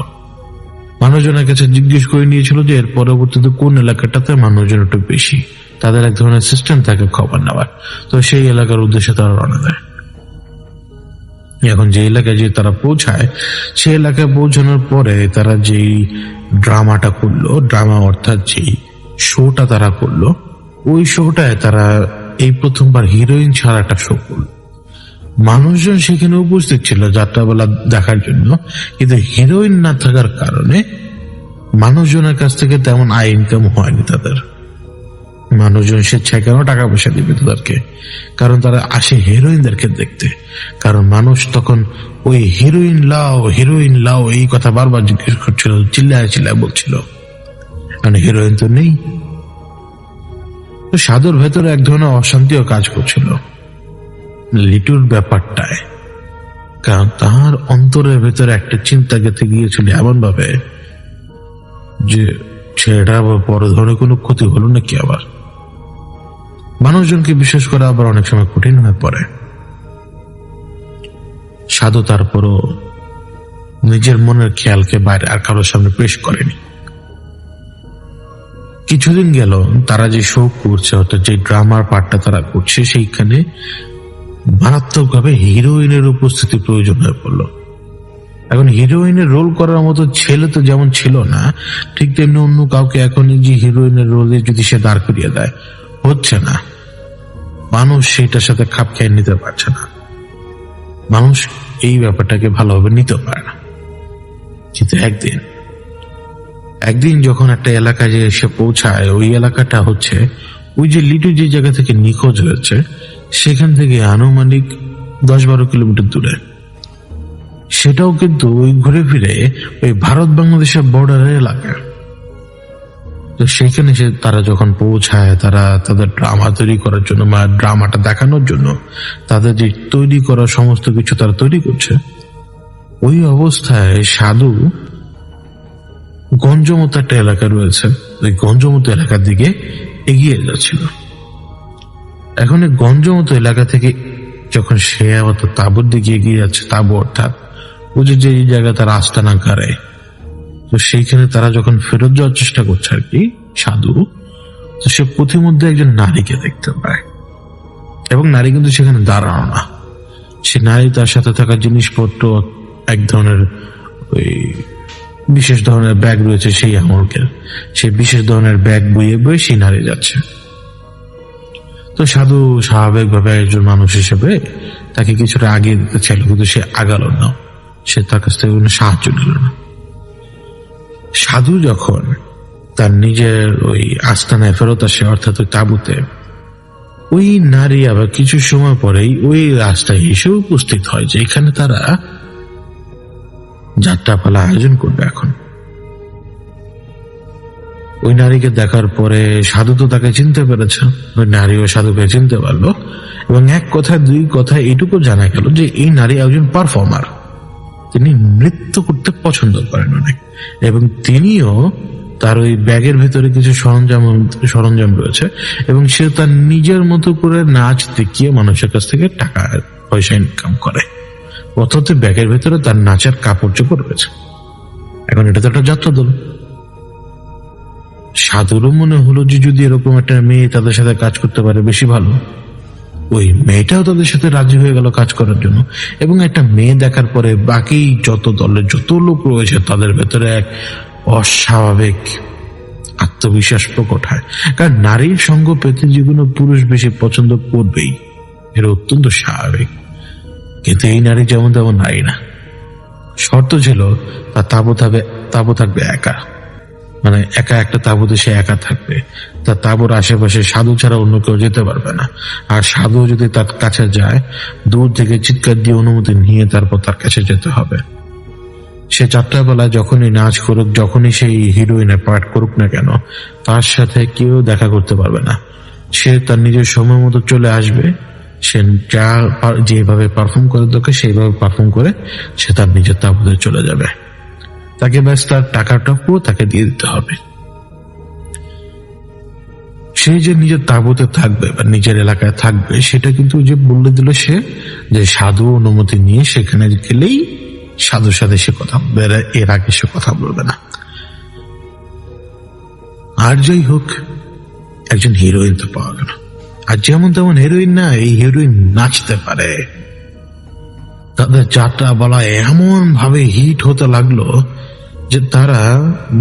মানুষজনের কাছে জিজ্ঞেস করে নিয়েছিল যে এর পরবর্তীতে কোন এলাকাটাতে মানুষজন একটু বেশি, তাদের এক ধরনের সিস্টেম থাকে খবর নেওয়ার। তো সেই এলাকার উদ্দেশ্যে তারা রওনা দেয়। এখন যে এলাকায় যে তারা পৌঁছায়, সেই এলাকায় পৌঁছানোর পরে তারা যেই ড্রামাটা করলো, ড্রামা অর্থাৎ যেই শোটা তারা করলো, ওই শোটায় তারা এই প্রথমবার হিরোইন ছাড়া একটা শো করলো। মানুষজন সেখানে উপস্থিত ছিল যাত্রাবেলা দেখার জন্য, কিন্তু হিরোইন না থাকার কারণে মানুষজনের কাছ থেকে তেমন আয় ইনকাম হয়নি তাদের। মানুষজন স্বেচ্ছায় কেন টাকা পয়সা দিবে তাদেরকে? কারণ তারা আসে হিরোইনদেরকে দেখতে। কারণ মানুষ তখন ওই হিরোইন লাও এই কথা বারবার জিজ্ঞেস করছিল, চিল্লায় বলছিল, কারণ হিরোইন তো নেই। তো সাধুর ভেতরে এক ধরনের অশান্তিও কাজ করছিল লিটুর ব্যাপারটায়, কারণ তার অন্তরের ভেতরে একটা চিন্তা গেঁথে গিয়েছিল এমন ভাবে যে ছেলেটা আবার বড় ধরনের কোনো ক্ষতি হলো নাকি। আবার মানুষজনকে বিশেষ করে আবার অনেক সময় কঠিন হয়ে পড়ে। সাধু তারপরও নিজের মনের খেয়ালকে বাইরে আর কারোর সামনে পেশ করেনি। কিছুদিন গেল, তারা যে শো করছে, অর্থাৎ যে ড্রামার পার্টটা তারা করছে, সেইখানে মারাত্মকভাবে হিরোইনের উপস্থিতি প্রয়োজন হয়ে পড়লো। এখন হিরোইনের রোল করার মতো ছেলে তো যেমন ছিল না, ঠিক তেমনি অন্য কাউকে এখন যে হিরোইনের রোলে যদি সে দাঁড় করিয়ে দেয়, হচ্ছে না, মানুষ সেটার সাথে খাপ খেয়ে নিতে পারছে না, মানুষ এই ব্যাপারটাকে ভালোভাবে নিতে পারে না। কিন্তু একদিন যখন একটা এলাকায় যে এসে পৌঁছায়, ওই এলাকাটা হচ্ছে ওই যে লিটু যে জায়গা থেকে নিখোঁজ হয়েছে সেখান থেকে আনুমানিক 10-12 কিলোমিটার দূরে। সেটাও কিন্তু ওই ঘুরে ফিরে ওই ভারত বাংলাদেশের বর্ডারের এলাকা। তো সেইখানে তারা যখন পৌঁছায়, তারা তাদের ড্রামা তৈরি করার জন্য বা ড্রামাটা দেখানোর জন্য তাদের যে তৈরি করা সমস্ত কিছু তারা তৈরি করছে, ওই অবস্থায় সাধু গঞ্জমত একটা এলাকা রয়েছে, ওই গঞ্জমত এলাকার দিকে এগিয়ে যাচ্ছিল। এখন এই গঞ্জমত এলাকা থেকে যখন সে আবার তাঁবুর দিকে এগিয়ে যাচ্ছে, তাঁবু অর্থাৎ ও যে জায়গা তার আস্তানা করে, তো সেইখানে তারা যখন ফেরত যাওয়ার চেষ্টা করছে আর কি সাধু, তো সে পথিমধ্যে একজন নারীকে দেখতে পায়। এবং নারী কিন্তু সেখানে দাঁড়ানো না, সে নারী তার সাথে থাকা জিনিসপত্র, এক ধরনের ওই বিশেষ ধরনের ব্যাগ রয়েছে সেই আমলকের, সেই বিশেষ ধরনের ব্যাগ বইয়ে বয়ে সেই নারী যাচ্ছে। তো সাধু স্বাভাবিকভাবে একজন মানুষ হিসেবে তাকে কিছুটা আগিয়ে দিতে চাইল, কিন্তু সে আগালো না, সে তার কাছ থেকে কোনো সাহায্য নিল না। সাধু যখন তার নিজের ওই আস্তানায় ফেরত আসে, অর্থাৎ ওই তাঁবুতে, ওই নারী আবার কিছু সময় পরেই ওই রাস্তায় এসে উপস্থিত হয় যে এখানে তারা যাত্রাপালা আয়োজন করবে। এখন ওই নারীকে দেখার পরে সাধু তো তাকে চিনতে পেরেছে, ওই নারীও সাধুকে চিনতে পারলো, এবং এক কথা দুই কথা এটুকু জানা গেল যে এই নারী একজন পারফর্মার, তিনি নৃত্য করতে পছন্দ করেন অনেক, এবং তিনিও তার ওই ব্যাগের ভেতরে কিছু সরঞ্জাম রয়েছে, এবং সে তার নিজের মতো করে নাচ দেখিয়ে মানুষের কাছ থেকে টাকা পয়সা ইনকাম করে, অথচ ব্যাগের ভেতরে তার নাচের কাপড় চোপড় রয়েছে। এখন এটা তো একটা যাত্রা দল। সাধুরও মনে হলো যে যদি এরকম একটা মেয়ে তাদের সাথে কাজ করতে পারে বেশি ভালো। ওই মেয়েটাও তাদের সাথে রাজি হয়ে গেল কাজ করার জন্য, এবং একটা মেয়ে দেখার পরে বাকি যত দলের যত লোক রয়েছে তাদের ভেতরে এক অস্বাভাবিক আত্মবিশ্বাস প্রকট হয়। কারণ নারীর সঙ্গ পেতে যে কোনো পুরুষ বেশি পছন্দ করবেই, এটা অত্যন্ত স্বাভাবিক। কিন্তু এই নারী যেমন তেমন নারী না, শর্ত ছিল তার তাঁবু থাকবে একা, মানে একা একটা তাঁবুতে সে একা থাকবে, তার তাঁবুর আশেপাশে সাধু ছাড়া অন্য কেউ যেতে পারবে না। আর সাধু যদি তার কাছে যায়, দূর থেকে চিৎকার দিয়ে অনুমতি নিয়ে তারপর তার কাছে যেতে হবে। সে যাত্রাবেলায় যখনই নাচ করুক, যখনই সেই হিরোইনের পার্ট করুক না কেন, তার সাথে কেউ দেখা করতে পারবে না। সে তার নিজের সময় মতো চলে আসবে, সে যেভাবে পারফর্ম করে দরকার সেইভাবে পারফর্ম করে সে তার নিজের তাঁবুতে চলে যাবে। তাকে ব্যাস তার টাকাটাও তাকে দিয়ে দিতে হবে। সে যে নিজের তাঁবুতে থাকবে বা নিজের এলাকায় থাকবে, সেটা কিন্তু যে বলে দিল সে, যে সাধু অনুমতি নিয়ে সেখানে গেলেই সাধুর সাথে সে কথা বলবে, এর আগে সে কথা বলবে না। আর যাই হোক, একজন হিরোইন তো পাওয়া গেল। আর যেমন তেমন হিরোইন না, এই হিরোইন নাচতে পারে। তাদের যাত্রা বলা এমন ভাবে হিট হতে লাগলো যে তারা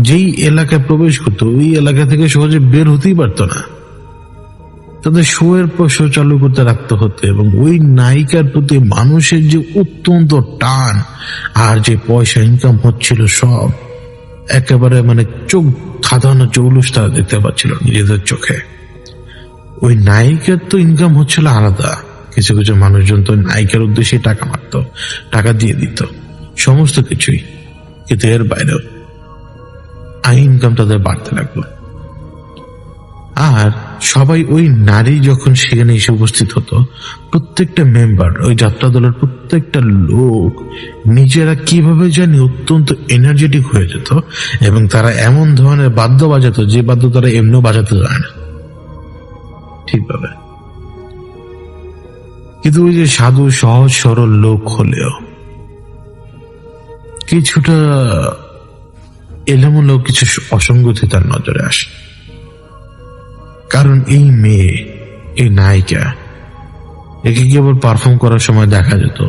যেই এলাকায় প্রবেশ করতো ওই এলাকা থেকে সহজে বের হতেই পারতো না। তাদের শো এর পর শো চালু করতে রাখতে হতো, এবং ওই নায়িকার প্রতি মানুষের যে অত্যন্ত টান আর যে পয়সা ইনকাম হচ্ছিল, সব একেবারে মানে চোখ ধাঁধানো জৌলুস তারা দেখতে পাচ্ছিল নিজেদের চোখে। ওই নায়িকার তো ইনকাম হচ্ছিল আলাদা, কিছু কিছু মানুষজন তো নায়িকার উদ্দেশ্যে টাকা মারতো, টাকা দিয়ে দিত সমস্ত কিছুই, কিন্তু এর বাইরেও ইনকাম তাদের বাড়তে লাগলো। আর সবাই ওই নারী যখন সেখানে এসে উপস্থিত হতো, প্রত্যেকটা মেম্বার, ওই যাত্রা দলের প্রত্যেকটা লোক নিজেরা কিভাবে জানি অত্যন্ত এনার্জেটিক হয়ে যেত, এবং তারা এমন ধরনের বাদ্য বাজাতো যে বাদ্য তারা এমনিও বাজাতে যায় না ঠিকভাবে। কিন্তু ওই যে সাধু সহজ সরল লোক হলেও কিছুটা এলোমেলো কিছু অসঙ্গতি তার নজরে আসে। কারণ এই মেয়ে, এই নায়িকা, একে কেবল পারফর্ম করার সময় দেখা যেত,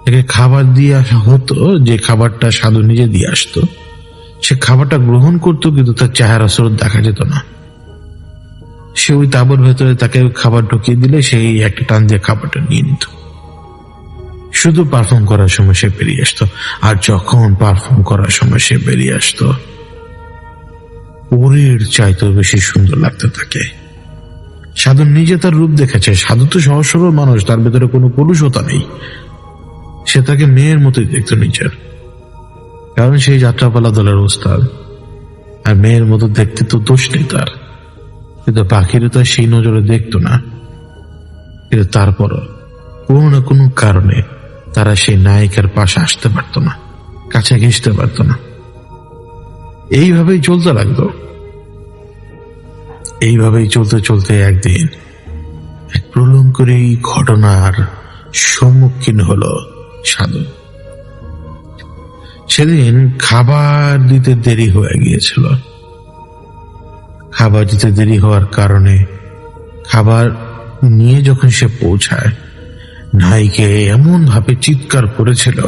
একে খাবার দিয়ে আসা হতো, যে খাবারটা সাধু নিজে দিয়ে আসতো, সে খাবারটা গ্রহণ করতো, কিন্তু তার চেহারা স্রোত দেখা যেত না। সে ওই তাঁবুর ভেতরে তাকে খাবার ঢুকিয়ে দিলে সেই একটা টান দিয়ে খাবারটা নিয়ে নিত। শুধু পারফর্ম করার সময় সে বেরিয়ে আসতো, আর যখন পারফর্ম করার সময় সে বেরিয়ে আসতো পরীর চাইতেও বেশি সুন্দর লাগতো তাকে। সাধু নিজে তার রূপ দেখেছে। সাধু তো সহজ সরল মানুষ, তার ভেতরে কোনো কলুষতা নেই। সে তাকে মেয়ের মতোই দেখতো নিজের, কারণ সেই যাত্রাপালা দলের ওস্তাদ, আর মেয়ের মতো দেখতে তো দোষ নেই তার। কিন্তু পাখিরা তো সেই নজরে দেখতো না। কিন্তু তারপরও কোনো না কোনো কারণে তারা সেই নায়িকার পাশে আসতে পারতো না, কাছে ঘেঁষতে পারতো না। এইভাবেই চলতে লাগতো। এইভাবেই চলতে চলতে একদিন এক প্রলঙ্করী ঘটনার সম্মুখীন হলো সাধু। সেদিন খাবার দিতে দেরি হয়ে গিয়েছিল। খাবার দিতে দেরি হওয়ার কারণে খাবার নিয়ে যখন সে পৌঁছায়, নায়িকা এমন ভাবে চিৎকার করেছিল,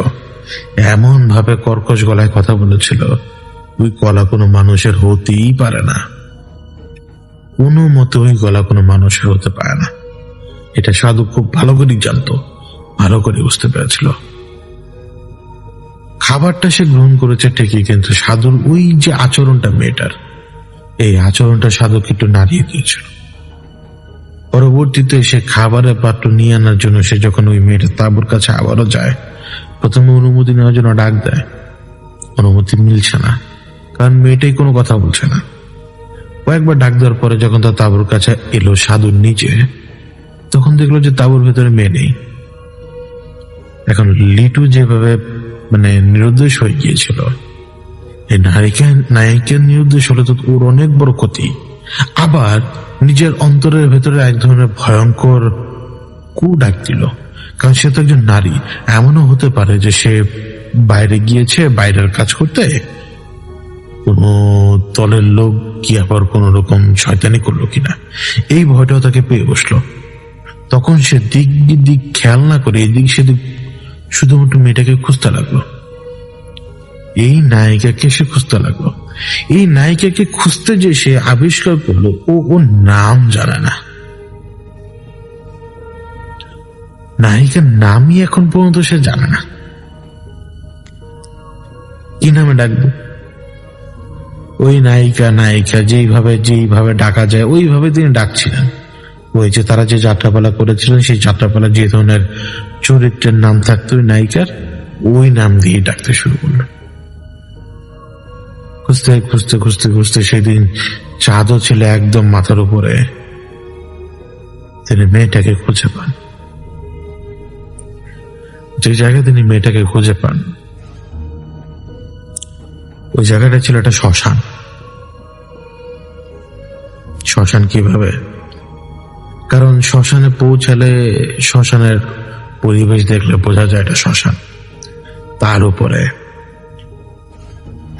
এমন ভাবে কর্কশ গলায় কথা বলেছিল, ওই গলা কোনো মানুষের হতেই পারে না। কোনো মতে ওই গলা কোনো মানুষের হতে পারে না। এটা সাধু খুব ভালো করেই জানতো, ভালো করে বুঝতে পেরেছিল। খাবারটা সে গ্রহণ করেছে ঠিকই, কিন্তু সাধুর ওই যে আচরণটা মেয়েটার, এই আচরণটা সাধুকে একটু নাড়িয়ে দিয়েছিল। পরবর্তীতে সে খাবারের পাত্র নিয়ে আনার জন্য সে যখন ওই মেয়েটার তাঁবুর কাছে আবারও যায়, প্রথমে অনুমতি নেওয়ার জন্য ডাক দেয়, অনুমতি মিলছে না, কারণ মেয়েটাই কোনো কথা বলছে না। কয়েকবার ডাক দেওয়ার পরে যখন তার তাঁবুর কাছে এলো সাধু নিজে, তখন দেখলো যে তাঁবুর ভেতরে মেয়ে নেই। এখন লিটু যেভাবে নিরুদ্দেশ হয়ে গিয়েছিল, এই নায়িকার নিরুদ্দেশ হলে তো ওর অনেক বড় ক্ষতি। আবার নিজের অন্তরের ভেতরে এক ধরনের ভয়ঙ্কর কু ডাক দিল, কারণ সে তো একজন নারী। এমনও হতে পারে যে সে বাইরে গিয়েছে বাইরের কাজ করতে, কোনো দলের লোক কি আবার কোন রকম শয়তানি করলো কিনা, এই ভয়টাও তাকে পেয়ে বসলো। তখন সে দিক বিদিক খেয়াল না করে এদিক সেদিক শুধুমাত্র মেয়েটাকে খুঁজতে লাগলো। এই নায়িকাকে সে খুঁজতে লাগলো। এই নায়িকাকে খুঁজতে যে সে আবিষ্কার করলো ওর নাম জানে না। নায়িকার নামই এখন পর্যন্ত সে জানে না। কি নামে ডাকবো? ওই নায়িকা যেইভাবে ডাকা যায় ওইভাবে তিনি ডাকছিলেন। ওই যে তারা যে যাত্রাপালা করেছিলেন, সেই যাত্রাপালা যে ধরনের চরিত্রের নাম থাকতো ওই নায়িকার, ওই নাম দিয়ে ডাকতে শুরু করলো। খুঁজতে খুঁজতে খুঁজতে খুঁজতে সেদিন চাঁদও ছিল একদম মাথার উপরে, তিনি মেয়েটাকে খুঁজে পান। যে জায়গায় তিনি মেয়েটাকে খুঁজে পান, ওই জায়গাটা ছিল একটা শ্মশান। শ্মশান কিভাবে? কারণ শ্মশানে পৌঁছালে শ্মশানের পরিবেশ দেখলে বোঝা যায় এটা শ্মশান। তার উপরে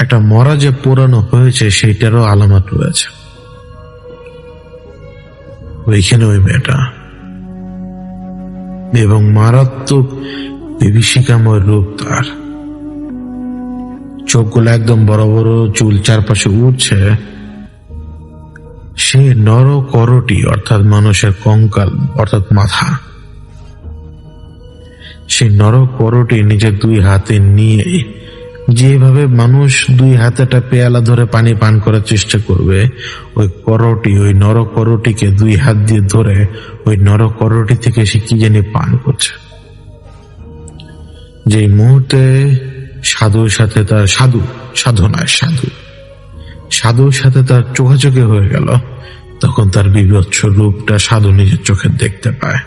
একটা মরা যে পোড়ানো হয়েছে সেইটারও আলামত রয়েছে। ওইখানে ওই মেয়েটা, এবং মারাত্মক বিভীষিকাময় রূপ তার। চোখগুলো একদম বড় বড়, চুল চারপাশে উঠছে। সে নরকরটি অর্থাৎ মানুষের কঙ্কাল অর্থাৎ মাথা, সেই নরকরটি নিজের দুই হাতে নিয়ে, যেভাবে মানুষ দুই হাতে একটা পেয়ালা ধরে পানি পান করার চেষ্টা করবে, ওই নরকরটিকে দুই হাত দিয়ে ধরে ওই নরকরটি থেকে সে কি জানি পান করছে। যে মুহূর্তে সাধুর সাথে তার চোখাচোখি হয়ে গেল, তখন তার বিভৎস রূপটা সাধু নিজের চোখে দেখতে পায়।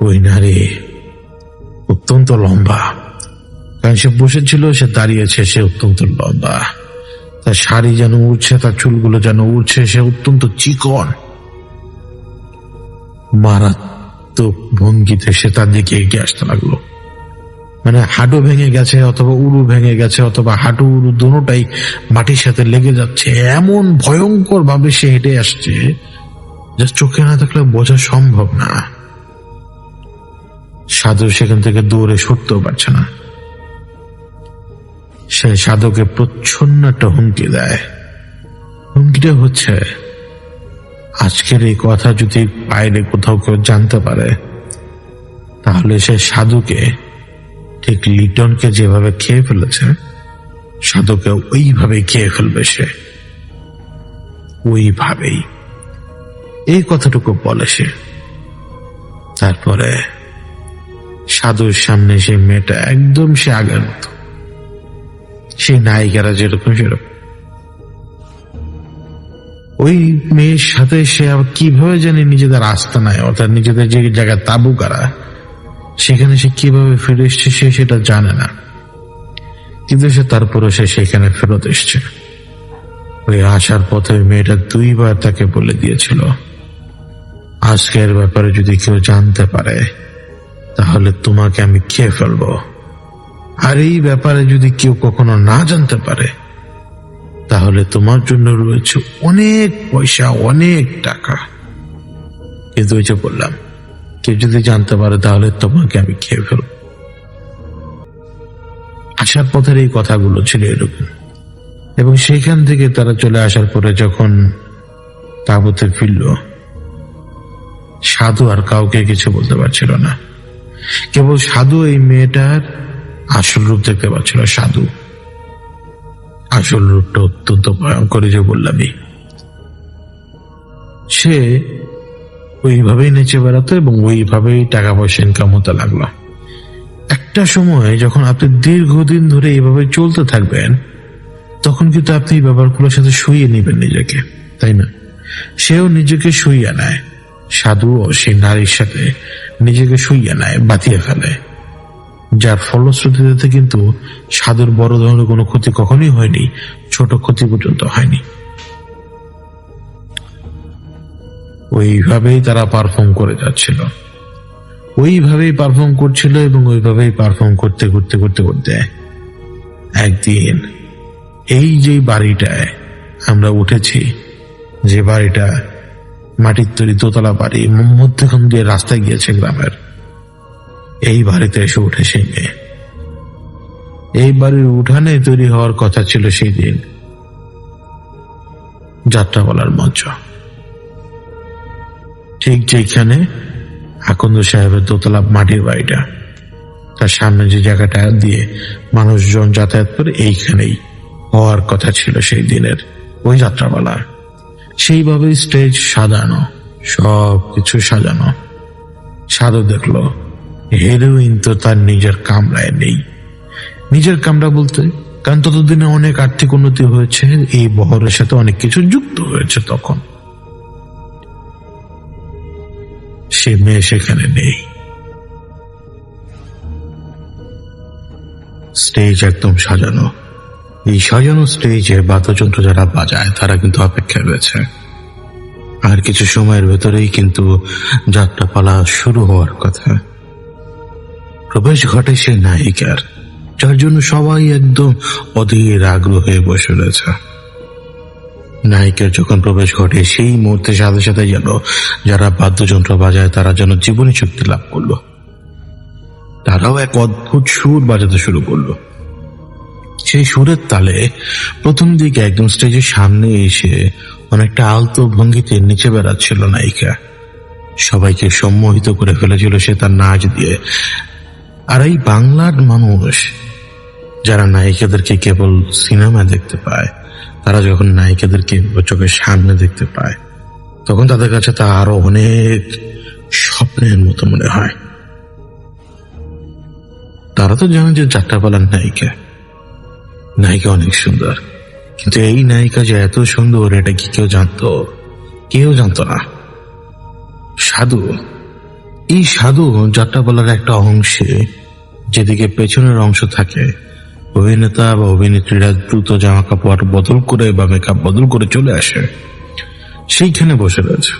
ওই নারী অত্যন্ত লম্বা, কারণ সে বসেছিল, সে দাঁড়িয়েছে, সে অত্যন্ত লম্বা। তার শাড়ি যেন উড়ছে, তার চুলগুলো যেন উড়ছে। সে অত্যন্ত চিকন, মারাত্মক ভঙ্গিতে সে তার দিকে এগিয়ে আসতে লাগলো। হাঁটু ভেঙে গেছে, অথবা উরু ভেঙে গেছে, অথবা হাঁটু উরু দুটোটাই মাটির সাথে লেগে যাচ্ছে। এমন ভয়ঙ্কর ভাবে সে হেঁটে আসছে যা চোখে না থাকলে বোঝা সম্ভব না। সাধু সেখান থেকে দৌড়ে সরতেও পারছে না। সে সাধুকে প্রচ্ছন্ন একটা হুমকি দেয়। হুমকিটা হচ্ছে, আজকের এই কথা যদি বাইরে কোথাও কেউ জানতে পারে, তাহলে সে সাধুকে, ঠিক লিটনকে যেভাবে খেয়ে ফেলেছে, সাধুকে ওইভাবেই খেয়ে ফেলবে সে, ওইভাবেই। এই কথাটুকু বলে সে। তারপরে সাধুর সামনে সে মেয়েটা একদম সে আগের মতো, সেই নায়িকারা যেরকম সেরকম। ওই মেয়ের সাথে সে আবার কিভাবে জানি নিজেদের আস্তানায়, অর্থাৎ নিজেদের যে জায়গায় তাবু করা, সেখানে সে কিভাবে ফিরে এসছে সে সেটা জানে না, কিন্তু সে তারপরে সে সেখানে ফেরত এসছে। ওই আসার পথে মেয়েটা 2 বার তাকে বলে দিয়েছিল, আজকের ব্যাপারে যদি কেউ জানতে পারে তাহলে তোমাকে আমি খেয়ে ফেলবো, আর এই ব্যাপারে যদি কেউ কখনো না জানতে পারে তাহলে তোমার জন্য রয়েছে অনেক পয়সা, অনেক টাকা। কিন্তু ওই যে বললাম, কেউ যদি জানতে পারে তাহলে তোমাকে আমি খেয়ে ফেলবো। আসার পথের এই কথাগুলো ছিল এরকম। এবং সেখান থেকে তারা চলে আসার পরে যখন তাঁবুতে ফিরল, সাধু আর কাউকে কিছু বলতে পারছিল না। কেবল সাধু এই মেয়েটার আসল রূপ দেখতে পাচ্ছিল। সাধু আসল রূপটা অত্যন্ত ভয়ঙ্কর, যে বললামই। সে ওইভাবেই নেচে বেড়াতো এবং ওইভাবেই টাকা পয়সা ইনকাম হতে লাগলো। একটা সময় যখন আপনি দীর্ঘদিন ধরে এইভাবে চলতে থাকবেন, তখন কিন্তু আপনি এই ব্যাপারগুলোর সাথে শুইয়ে নেবেন নিজেকে, তাই না? সেও নিজেকে শুইয়ে নেয়, সাধু ও সেই নারীর সাথে নিজেকে শুইয়ে নেয়, বাতিয়ে ফেলে, যার ফলশ্রুতিতে কিন্তু সাধুর বড় ধরনের কোনো ক্ষতি কখনোই হয়নি, ছোট ক্ষতি পর্যন্ত হয়নি। ওইভাবেই তারা পারফর্ম করে যাচ্ছিল, ওইভাবেই পারফর্ম করছিল এবং ওইভাবেই পারফর্ম করতে করতে করতে করতে একদিন এই যে বাড়িটায় আমরা উঠেছি, যে বাড়িটা মাটির তৈরি দোতলা বাড়ি, মধ্যখান দিয়ে রাস্তায় গিয়েছে গ্রামের, এই বাড়িতে এসে উঠে সেই মেয়ে। এই বাড়ির উঠানে তৈরি হওয়ার কথা ছিল সেই দিন যাত্রা বলার মঞ্চ, ঠিক যেখানে আকন্দ সাহেবের দোতলা মাটির বাড়িটা, তার সামনে যে জায়গাটা দিয়ে মানুষজন যাতায়াত করে, এইখানেই হওয়ার কথা ছিল সেই দিনের ওই যাত্রাপালা। সেইভাবে স্টেজ সাজানো, সব কিছু সাজানো। সাধু দেখলো হিরোইন তো তার নিজের কামরায় নেই। নিজের কামরা বলতে, কারণ ততদিনে অনেক আর্থিক উন্নতি হয়েছে, এই বহরের সাথে অনেক কিছু যুক্ত হয়েছে। তখন সে মেয়ে সেখানে নেই। স্টেজ একদম সাজানো। এই সাজানো স্টেজে বাদ্যযন্ত্র যারা বাজায় তারা কিন্তু অপেক্ষায় রয়েছে। আর কিছু সময়ের ভেতরেই কিন্তু যাত্রাপালা শুরু হওয়ার কথা। প্রবেশ ঘটে সেই নায়িকার, যার জন্য সবাই একদম অধীর আগ্রহে বসে রয়েছে। নায়িকার যখন প্রবেশ ঘটে, সেই মুহূর্তে সাথে সাথে যেন যারা বাদ্যযন্ত্র বাজায় তারা যেন জীবনী শক্তি লাভ করলো। তারাও এক অদ্ভুত সুর বাজাতে শুরু করলো। সেই সুরের তালে প্রথম দিকে একদম স্টেজের সামনে এসে অনেকটা আলতো ভঙ্গিতে নিচে বেড়াচ্ছিল নায়িকা। সবাইকে সম্মোহিত করে ফেলেছিল সে তার নাচ দিয়ে। আর এই বাংলার মানুষ যারা নায়িকাদেরকে কেবল সিনেমা দেখতে পায়, তারা যখন নায়িকাদেরকে চোখের সামনে দেখতে পায়, তখন তাদের কাছে তা আরো অনেক স্বপ্নের মতো মনে হয়। তারা তো জানে যে যাত্রাপালার নায়িকা অনেক সুন্দর, কিন্তু এই নায়িকা যে এত সুন্দর এটা কি কেউ জানতো? কেউ জানতো না। সাধু, এই সাধু যাত্রাপালার একটা অংশে, যেদিকে পেছনের অংশ থাকে, অভিনেতা বা অভিনেত্রীরা দ্রুত জামা কাপড় বদল করে বা মেকআপ বদল করে চলে আসে, সেইখানে বসে রয়েছে।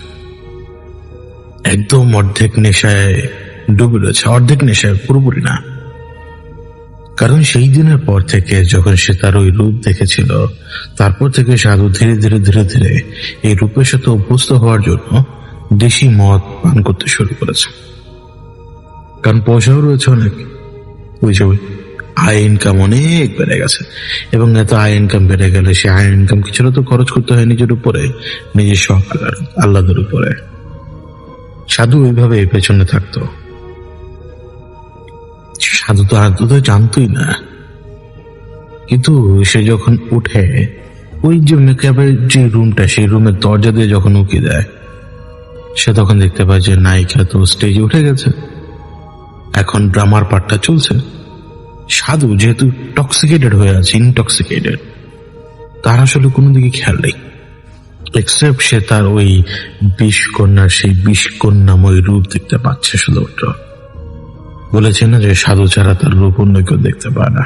একদম অর্ধেক নেশায় ডুবে রয়েছে, অর্ধেক নেশায়, পুরোপুরি না। কারণ সেই দিনের পর থেকে যখন সে তার ওই রূপ দেখেছিল, তারপর থেকে সাধু ধীরে ধীরে ধীরে ধীরে এই রূপের সাথে অভ্যস্ত হওয়ার জন্য দেশি মদ পান করতে শুরু করেছে। কারণ পয়সাও রয়েছে অনেক। ওই যে আয় ইনকাম অনেক বেড়ে গেছে, এবং এত আয় ইনকাম বেড়ে গেলে সে আয় ইনকাম কিছুটা তো খরচ করতে হয় নিজের উপরে, নিজের শখ আল্লাদের উপরে। সাধু ওইভাবে পেছনে থাকতো। সাধু তো আর তো জানতোই না, কিন্তু সে যখন উঠে ওই যে মেকআপের যে রুমটা, সেই রুমের দরজা দিয়ে যখন উকি দেয়, সে তখন দেখতে পায় যে নায়িকা তো স্টেজে উঠে গেছে, এখন ড্রামার পার্টটা চলছে। সাধু যেহেতু টক্সিকেটেড হয়ে আছে, ইনটক্সিকেটেড, তার আসলে কোনো দিকে খেয়াল নেই, এক্সেপ্ট সে তার ওই বিষকন্যার সেই বিষকন্যাময় রূপ দেখতে পাচ্ছে শুধুমাত্র। বলেছে না যে সাধু ছাড়া তার রূপ অন্য কেউ দেখতে পায় না।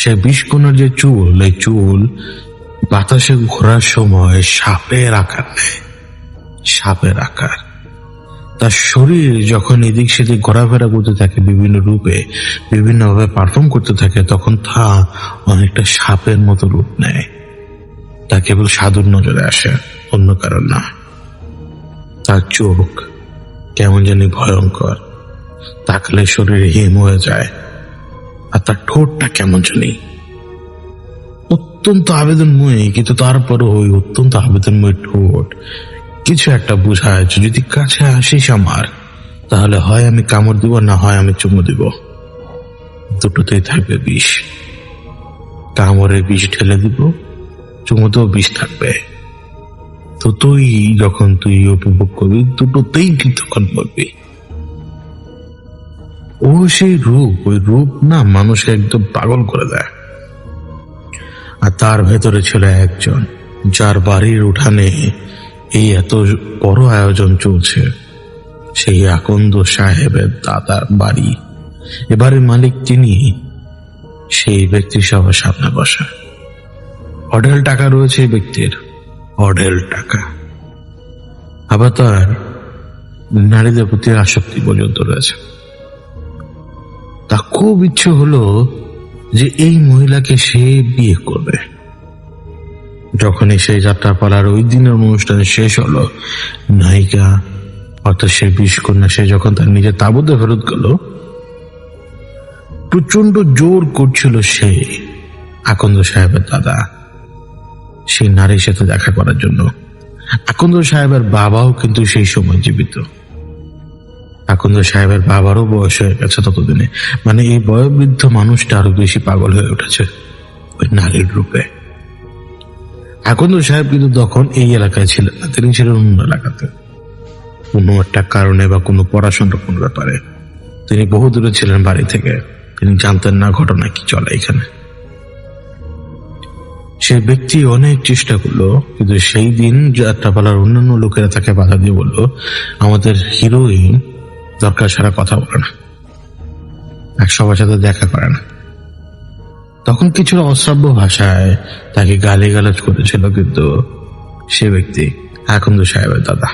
সে বিষকন্যার যে চুল, এই চুল বাতাসে ঘোরার সময় সাপের আকার নেয়, সাপের আকার। তার শরীর যখন এদিক সেদিক ঘোরাফেরা করতে থাকে বিভিন্ন রূপে, বিভিন্নভাবে পারফর্ম করতে থাকে, তখন তা অনেকটা সাপের মতো রূপ নেয়। তা কেবল সাধুর নজরে আসে, অন্য কারণ না। তার চোখ কেমন জানি ভয়ঙ্কর, তাকালে শরীরে হিম হয়ে যায়, আর তার ঠোঁটটা কেমন জানি অত্যন্ত আবেদনময়ী, কিন্তু তারপরও ওই অত্যন্ত আবেদনময় ঠোঁট কিছু একটা বুঝায় যে যদি কাছে আসিস আমার, তাহলে হয় আমি কামড় দিব, না হয় আমি চুমু দিব, দুটোতেই থাকবে বিষ। কামড়ে বিষ ঢেলে দিব, চুমুতেও বিষ থাকবে। তো তুই যখন তুই উপভোগ করবি, দুটোতেই তুই তখন বলবি। ও সেই রূপ, ওই রূপ না মানুষকে একদম পাগল করে দেয়। আর তার ভেতরে ছিল একজন, যার বাড়ির উঠানে এই এত বড় আয়োজন চলছে, সেই আকন্দ সাহেবের দাদার বাড়ি। এবারে মালিক তিনি, সেই ব্যক্তি সবার সামনে বসা। অঢেল টাকা রয়েছে এই ব্যক্তির, অঢেল টাকা। আবার তার নারীদের প্রতি আসক্তি পর্যন্ত রয়েছে। তা খুব ইচ্ছে হলো যে এই মহিলাকে সে বিয়ে করবে। যখনই সেই যাত্রাপালার ওই দিনের অনুষ্ঠান শেষ হলো, নায়িকা অর্থাৎ সে বিষকন্যা, সে যখন তার নিজের তাঁবুতে ফেরত গেল, প্রচন্ড জোর করছিল সে আকন্দ সাহেবের দাদা সেই নারীর সাথে দেখা করার জন্য। আকন্দ সাহেবের বাবাও কিন্তু সেই সময় জীবিত। আকন্দ সাহেবের বাবারও বয়স হয়ে গেছে ততদিনে, মানে এই বয়োবৃদ্ধ মানুষটা আরো বেশি পাগল হয়ে উঠেছে ওই নারীর রূপে। আকন্দ সাহেব কিন্তু তখন এই এলাকায় ছিলেন না, তিনি ছিলেন অন্য এলাকাতে, কোনো একটা কারণে বা কোনো পড়াশোনার কোনো ব্যাপারে তিনি বহু দূরে ছিলেন বাড়ি থেকে। তিনি জানতেন না ঘটনা কি চলে এখানে। সে ব্যক্তি অনেক চেষ্টা করলো, কিন্তু সেই দিন যাত্রাপালার অন্যান্য লোকেরা তাকে বাধা দিয়ে বলল, আমাদের হিরোইন দরকার ছাড়া কথা বলে না, এক সবার সাথে দেখা করে না। তখন কিছু অশ্রাব্য ভাষায় তাকে গালিগালাজ করেছিল, কিন্তু সে ব্যক্তি আকন্দ সাহেবের দাদা।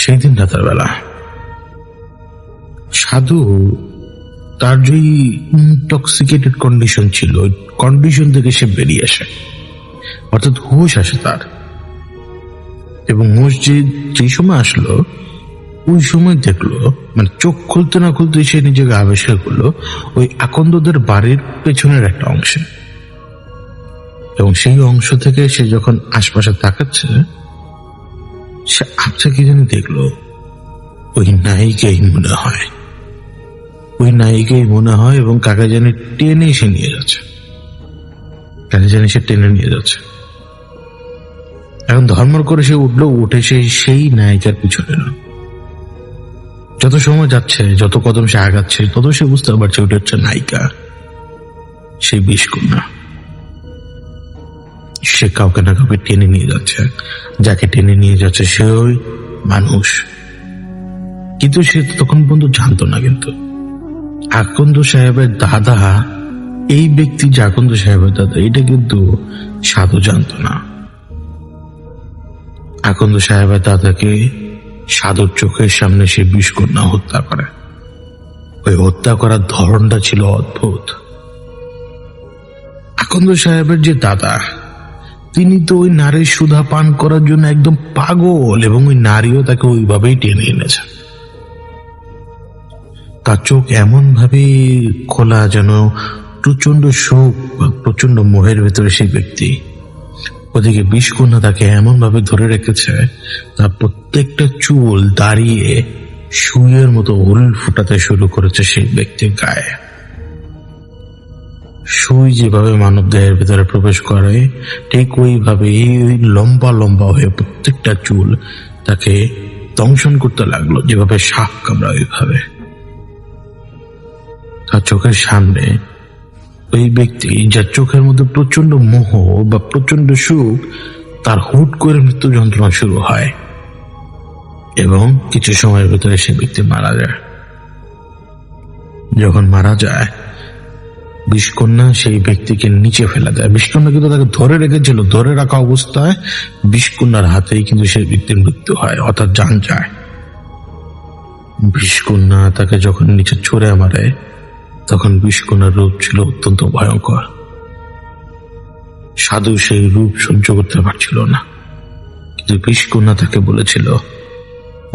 সেই দিন রাতের বেলা সাধু তার যে ইনটক্সিকেটেড কন্ডিশন ছিল, ওই কন্ডিশন থেকে সে বেরিয়ে আসে, অর্থাৎ হুঁশ আসে তার। এবং হুঁশ যে সময় আসলো, ওই সময় দেখলো, মানে চোখ খুলতে না খুলতে সে নিজেকে আবিষ্কার করলো ওই আকন্দদের বাড়ির পেছনের একটা অংশে। এবং সেই অংশ থেকে সে যখন আশপাশে তাকাচ্ছে, সে আচ্ছা কি জানি দেখলো ওই নায়িকাই মনে হয়, ওই নায়িকাই মনে হয়, এবং কাকে জানি টেনে সে নিয়ে যাচ্ছে, কাকে জানি সে টেনে নিয়ে যাচ্ছে। এখন ধর্মর করে সে উঠলো, উঠে সেই নায়িকার পিছনে না। যত সময় যাচ্ছে, যত কদম সে আগাচ্ছে, তত সে বুঝতে পারছে ওটা হচ্ছে নায়িকা, সেই বিষকন্যা। সে কাউকে না কাউকে টেনে নিয়ে যাচ্ছে, যাকে টেনে নিয়ে যাচ্ছে সে ওই মানুষ। কিন্তু সে তখন পর্যন্ত জানতো না, কিন্তু আকন্দ সাহেবের দাদা, এই ব্যক্তি যে আকন্দ সাহেবের দাদা, এটা কিন্তু সাধু জানতো না। আকন্দ সাহেবের দাদাকে সাধুর চোখের সামনে সে বিষকন্যা হত্যা করে। ওই হত্যা করার ধরনটা ছিল অদ্ভুত। আকন্দ সাহেবের যে দাদা, তিনি তো ওই নারীর সুধা পান করার জন্য একদম পাগল, এবং ওই নারীও তাকে ওইভাবেই টেনে এনেছে। তার চোখ এমন ভাবে খোলা যেন প্রচন্ড শোক বা প্রচন্ড মোহের ভেতরে সেই ব্যক্তি। ওদিকে বিষকন্যা তাকে এমন ভাবে ধরে রেখেছে, তার প্রত্যেকটা চুল দাঁড়িয়ে সুইয়ের মতো হুল ফুটাতে শুরু করেছে সেই ব্যক্তির গায়ে। সুই যেভাবে মানব দেহের ভিতরে প্রবেশ করে ঠিক ওইভাবে লম্বা লম্বা হয়ে প্রত্যেকটা চুল তাকে দংশন করতে লাগলো, যেভাবে সাপ কামড়া ওইভাবে। তার চোখের সামনে ওই ব্যক্তি, যার চোখের মধ্যে প্রচন্ড মোহ বা প্রচন্ড সুখ, তার হুট করে মৃত্যু যন্ত্রণা শুরু হয় এবং কিছু সময়ের ভিতরে সে ব্যক্তি মারা যায়। যখন মারা যায়, বিষকন্যা সেই ব্যক্তিকে নিচে ফেলে দেয়। বিষকন্যা কিন্তু তাকে ধরে রেখেছিল, ধরে রাখা অবস্থায় বিষকন্যার হাতেই কিন্তু সেই ব্যক্তির মৃত্যু হয়, অর্থাৎ জান যায়। বিষকন্যা তাকে যখন নিচে ছুঁড়ে মারে, তখন বিষকন্যার রূপ ছিল অত্যন্ত ভয়ঙ্কর। সাধু সেই রূপ সহ্য করতে পারছিল না, কিন্তু বিষকন্যা তাকে বলেছিল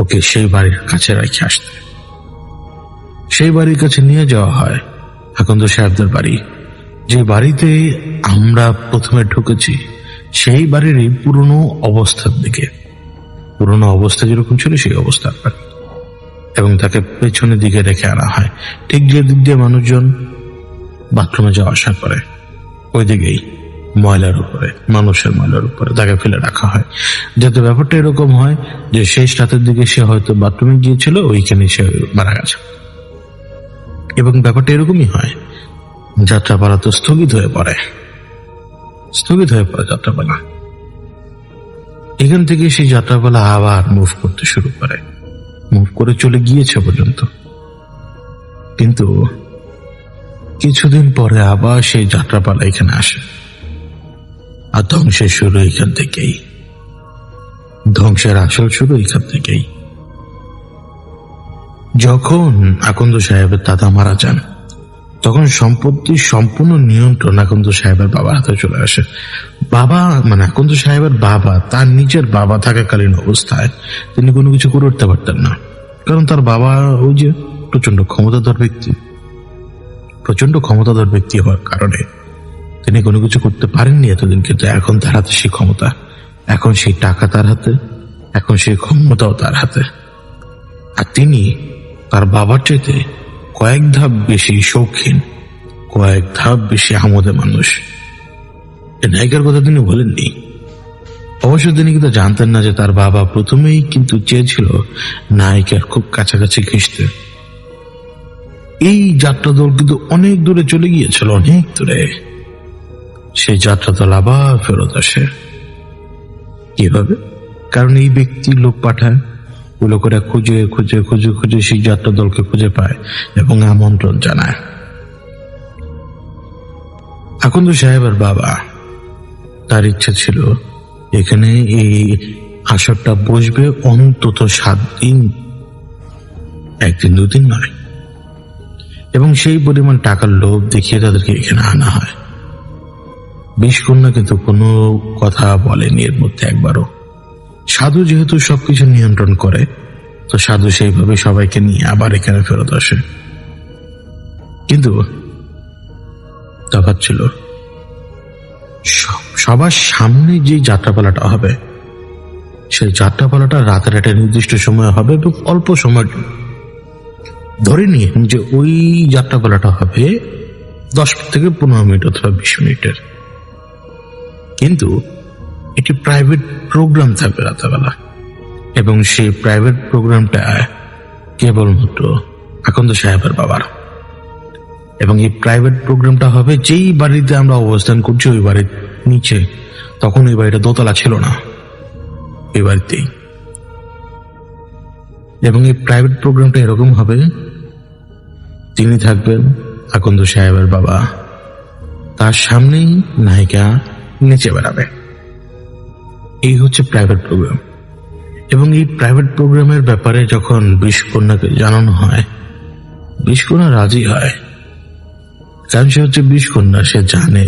ওকে সেই বাড়ির কাছে রেখে আসতে। সেই বাড়ির কাছে নিয়ে যাওয়া হয় আকন্দ সাহেবদের বাড়ি, যে বাড়িতে আমরা প্রথমে ঢুকেছি সেই বাড়ির পুরনো অবস্থার দিকে, পুরনো অবস্থা যেরকম ছিল সেই অবস্থা, এবং তাকে পেছনের দিকে রেখে আনা হয়। ঠিক যে দিক দিয়ে মানুষজন বাথরুমে যাওয়া আসা করে ওই দিকেই ময়লার উপরে, মানুষের ময়লার উপরে তাকে ফেলে রাখা হয়, যাতে ব্যাপারটা এরকম হয় যে শেষ রাতের দিকে সে হয়তো বাথরুমে গিয়েছিল, ওইখানে সে মারা গেছে। এবং ব্যাপারটা এরকমই হয়, যাত্রাপালা তো স্থগিত হয়ে পড়ে যাত্রাপালা। এখান থেকে সেই যাত্রাপালা আবার মুভ করতে শুরু করে, মুভ করে চলে গিয়েছে পর্যন্ত। কিন্তু কিছুদিন পরে আবার সেই যাত্রাপালা এখানে আসে, আর ধ্বংসের শুরু এখান থেকেই, ধ্বংসের আসল শুরু এখান থেকেই। যখন আকন্দ সাহেবের দাদা মারা যান, তখন সম্পত্তির সম্পূর্ণ নিয়ন্ত্রণ আকন্দ সাহেবের বাবার হাতে চলে আসে। বাবা মানে আকন্দ সাহেবের বাবা, তার নিজের বাবা থাকাকালীন অবস্থায় তিনি কোনো কিছু করে উঠতে পারতেন না, কারণ তার বাবা ওই যে প্রচন্ড ক্ষমতাধর ব্যক্তি হওয়ার কারণে তিনি কোনো কিছু করতে পারেননি এতদিন। কিন্তু এখন তার হাতে সেই ক্ষমতা, এখন সেই টাকা তার হাতে, এখন সেই ক্ষমতাও তার হাতে। আর তিনি তার বাবার চাইতে কয়েক ধাপ বেশি শৌখিন, কয়েক ধাপ বেশি আমোদে মানুষ। নায়িকার কথা তিনি বলেননি। অবশ্য তিনি কিন্তু জানতেন না যে তার বাবা প্রথমেই কিন্তু চেয়েছিল নায়িকার খুব কাছাকাছি ঘেঁষতে। এই যাত্রা দল কিন্তু অনেক দূরে চলে গিয়েছিল, অনেক দূরে। সেই যাত্রা দল আবার ফেরত আসে। কিভাবে? কারণ এই ব্যক্তি লোক পাঠায়, ওই লোকেরা খুঁজে খুঁজে খুঁজে খুঁজে সেই যাত্রা দলকে খুঁজে পায় এবং আমন্ত্রণ জানায়। আকন্দ সাহেবের বাবা, তার ইচ্ছা ছিল এখানে এই আসরটা বসবে অন্তত 7 দিন, 1 দিন 2 দিন নয়, এবং সেই পরিমাণ টাকার লোভ দেখিয়ে তাদেরকে এখানে আনা হয়। বিষকন্যা কিন্তু কোনো কথা বলেনি এর মধ্যে একবারও। সাধু যেহেতু সবকিছু নিয়ন্ত্রণ করে, তো সাধু সেইভাবে সবাইকে নিয়ে আবার এখানে ফেরত আসে। কিন্তু তফাৎ ছিল, সবার সামনে যে যাত্রাপালাটা হবে, সেই যাত্রাপালাটা রাতের একটা নির্দিষ্ট সময় হবে এবং অল্প সময়। ধরে নিয়ে যে ওই যাত্রাপালাটা হবে 10 থেকে 15 মিনিট অথবা 20 মিনিটের, কিন্তু এটি প্রাইভেট প্রোগ্রাম থাকবে রাতেরবেলা, এবং সেই প্রাইভেট প্রোগ্রামটা কেবলমাত্র আকন্দ সাহেবের বাবার। এবং এই প্রাইভেট প্রোগ্রামটা হবে যেই বাড়িতে আমরা অবস্থান করছি ওই বাড়ির নিচে। তখন ওই বাড়িটা দোতলা ছিল না, এই বাড়িতেই। এবং এই প্রাইভেট প্রোগ্রামটা এরকম হবে, তিনি থাকবেন আকন্দ সাহেবের বাবা, তার সামনেই নায়িকা নেচে বেড়াবে। এই হচ্ছে প্রাইভেট প্রোগ্রাম। এবং এই প্রাইভেট প্রোগ্রামের ব্যাপারে যখন বিষকন্যাকে জানানো হয়, বিষকন্যা রাজি হয়, কারণ সে হচ্ছে বিষকন্যা, সে জানে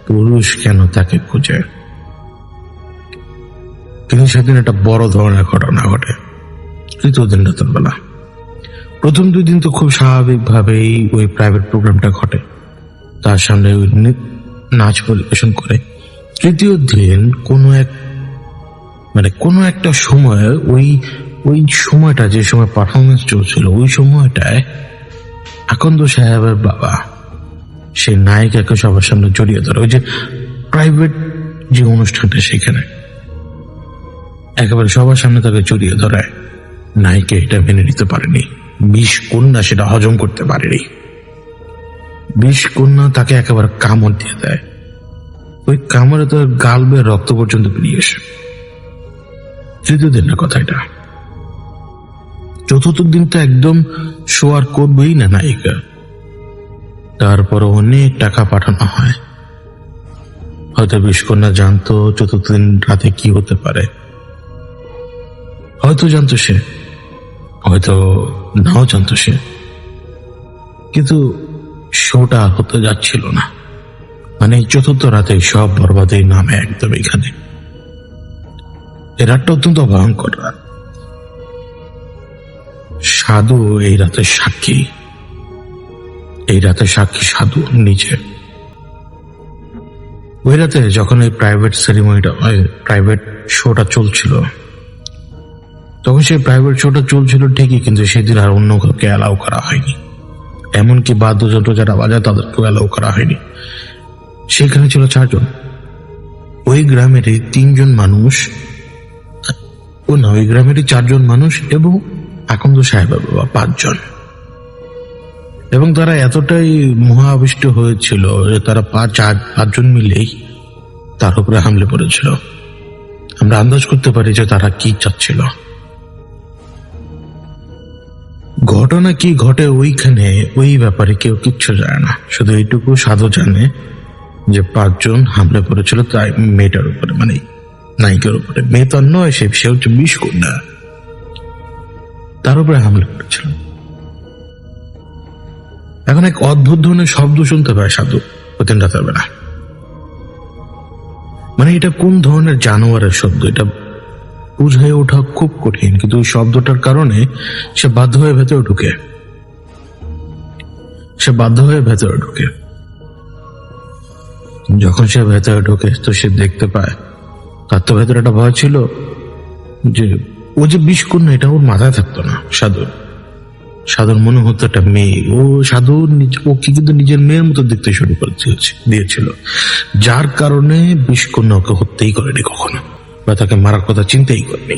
পুরুষ কেন তাকে খুঁজে। কিন্তু সেদিন একটা বড় ধরনের ঘটনা ঘটে। তৃতীয় দিন রাতের বেলা প্রথম 2 দিন তো খুব স্বাভাবিকভাবেই ওই প্রাইভেট প্রোগ্রামটা ঘটে, তার সামনে ওই নাচ পরিবেশন করে। তৃতীয় দিন কোনো একটা সময় ওই সময়টা, যে সময় পারফরমেন্স চলছিল, ওই সময়টায় আকন্দ সাহেবের বাবা সেই নায়িকাকে সবার সামনে জড়িয়ে ধরে। ওই যে প্রাইভেট যে অনুষ্ঠানটা, সেখানে একেবারে সবার সামনে তাকে জড়িয়ে ধরায়। নায়িকা এটা মেনে নিতে পারেনি, 20 কন্যা সেটা হজম করতে পারেনি। 20 কন্যা তাকে একেবারে কামড় দিয়ে দেয়। ওই কামড়ে তার গাল বেয়ে রক্ত পর্যন্ত বেরিয়ে আসে। তৃতীয় দিনের কথা এটা। চতুর্থ দিন তো একদম শো আর করবেই না নায়িকা। তারপর অনেক টাকা পাঠানো হয়। হয়তো 20 কন্যা জানতো চতুর্থ দিন রাতে কি হতে পারে, হয়তো জানতো সে, হয়তো নাও জানতো সে, কিন্তু শোটা হতে যাচ্ছিল না। মানে চতুর্থ রাতে সব বরবাদের নামে একদম এখানে। এই রাতটা অত্যন্ত ভয়ঙ্কর রাত। সাধু এই রাতের সাক্ষী। এই রাতের সাক্ষী সাধু নিজে। ওই রাতে যখন এই প্রাইভেট শোটা চলছিল, তখন সেই প্রাইভেট শোটা চলছিল ঠিকই, কিন্তু সেদিন আর অন্য কাউকে অ্যালাউ করা হয়নি। এমনকি বাদ্যযন্ত্র যারা বাজায় তাদেরকেও অ্যালাউ করা হয়নি। সেখানে ছিল 4 জন। ওই গ্রামেরই 3 জন মানুষ, ওই গ্রামেরই 4 জন মানুষ এবং আকন্দ সাহেবের বাবা 5 জন। এবং তারা এতটাই মহাবিষ্ট হয়েছিল যে তারা 5 জন মিলেই তার উপরে হামলে পড়েছিল। আমরা আন্দাজ করতে পারি যে তারা কি চাচ্ছিল। ঘটনা কি ঘটে ওইখানে, ওই ব্যাপারে কেউ কিচ্ছু জানে না। শুধু এইটুকু সাধু জানে যে 5 জন হামলে পড়েছিল তাই মেয়েটার উপরে, মানে নায়িকার উপরে। মেয়ে তো নয়, সে হচ্ছে 20 কন্যা, তার উপরে হামলে পড়েছিল। এখন এক অদ্ভুত ধরনের শব্দ শুনতে পায় সাধু প্রতিদিন রাতের বেলা। মানে এটা কোন ধরনের জানোয়ারের শব্দ এটা বুঝে ওঠা খুব কঠিন, কিন্তু ওই শব্দটার কারণে সে বাধ্য হয়ে ভেতরে ঢুকে। যখন সে ভেতরে ঢোকে তো সে দেখতে পায়, তার তো ভেতরে একটা ভয় ছিল যে ও যে 20 কন্যা, এটা ওর মাথায় থাকতো না। সাধুর মনে হতো একটা মেয়ে। ওকে কিন্তু নিজের মেয়ের মতো দেখতে শুরু করে দিয়েছিল, যার কারণে 20 কন্যা ওকে হত্যেই করেনি কখনো, বা তাকে মারার কথা চিন্তাই করেনি।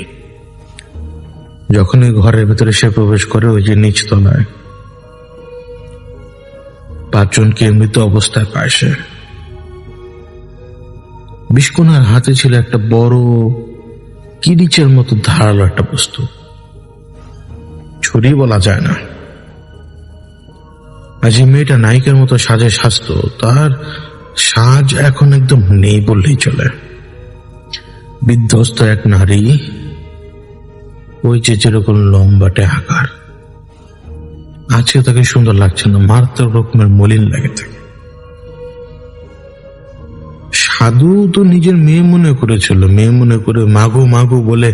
যখন এই ঘরের ভেতরে সে প্রবেশ করে, ওই যে নিচতলায় 5 জনকে মৃত অবস্থায় পায় সে। 20 কন্যার হাতে ছিল একটা বড় কিরিচের মতো ধারালো একটা বস্তু, ছুরি বলা যায় না। আর যে মেয়েটা নায়িকার মতো সাজে সাজতো, তার সাজ এখন একদম নেই বললেই চলে। বিধ্বস্ত এক নারী, ওই যে যেরকম লম্বাটে আকার, আজকে তাকে সুন্দর লাগছে না, মারাত্মক রকমের মলিন লাগে থাকে। সাধু তো নিজের মেয়ে মনে করেছিল, মেয়ে মনে করে মাগো মাগো বলে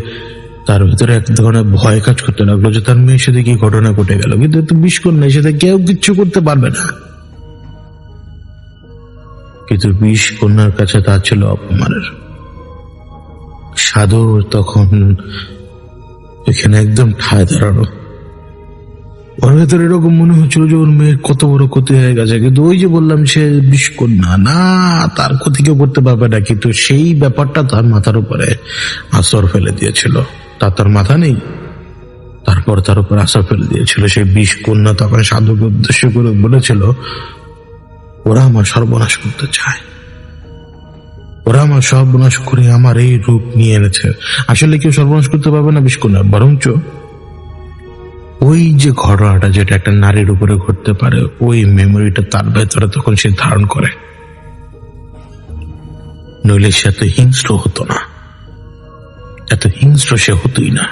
তার ভিতরে এক ধরনের ভয় কাজ করতে লাগলো যে তার মেয়ের সাথে কি ঘটনা ঘটে গেল। কিন্তু এত 20 কন্যা, সাথে কেউ কিচ্ছু করতে পারবে না। কিন্তু 20 কন্যার কাছে তা ছিল অপমানের। সাধু তখন এখানে একদম ঠায় দাঁড়ানো। ওর ভেতরে এরকম মনে হচ্ছিল যে ওর মেয়ের কত বড় ক্ষতি হয়ে গেছে। কিন্তু ওই যে বললাম সে 20 কন্যা, না তার ক্ষতি কেউ করতে পারবে না, কিন্তু সেই ব্যাপারটা তার মাথার উপরে আসর ফেলে দিয়েছিল। তার মাথা নেই, তারপর তার উপর আসর ফেলে দিয়েছিল সেই 20 কন্যা। তখন সাধুকে উদ্দেশ্য করে বলেছিল, ওরা আমার সর্বনাশ করতে চায়, ওরা আমার সর্বনাশ করে আমার এই রূপ নিয়ে এনেছে। আসলে কেউ সর্বনাশ করতে পারবে না 20 কন্যা, বরঞ্চ ওই যে ঘটনাটা যেটা একটা নারীর উপরে ঘটতে পারে, ওই মেমোরিটা তার ভেতরে তখন সে ধারণ করে। নইলে সে এত হিংস্র হতো না, এত হিংস্র সে হতোই না।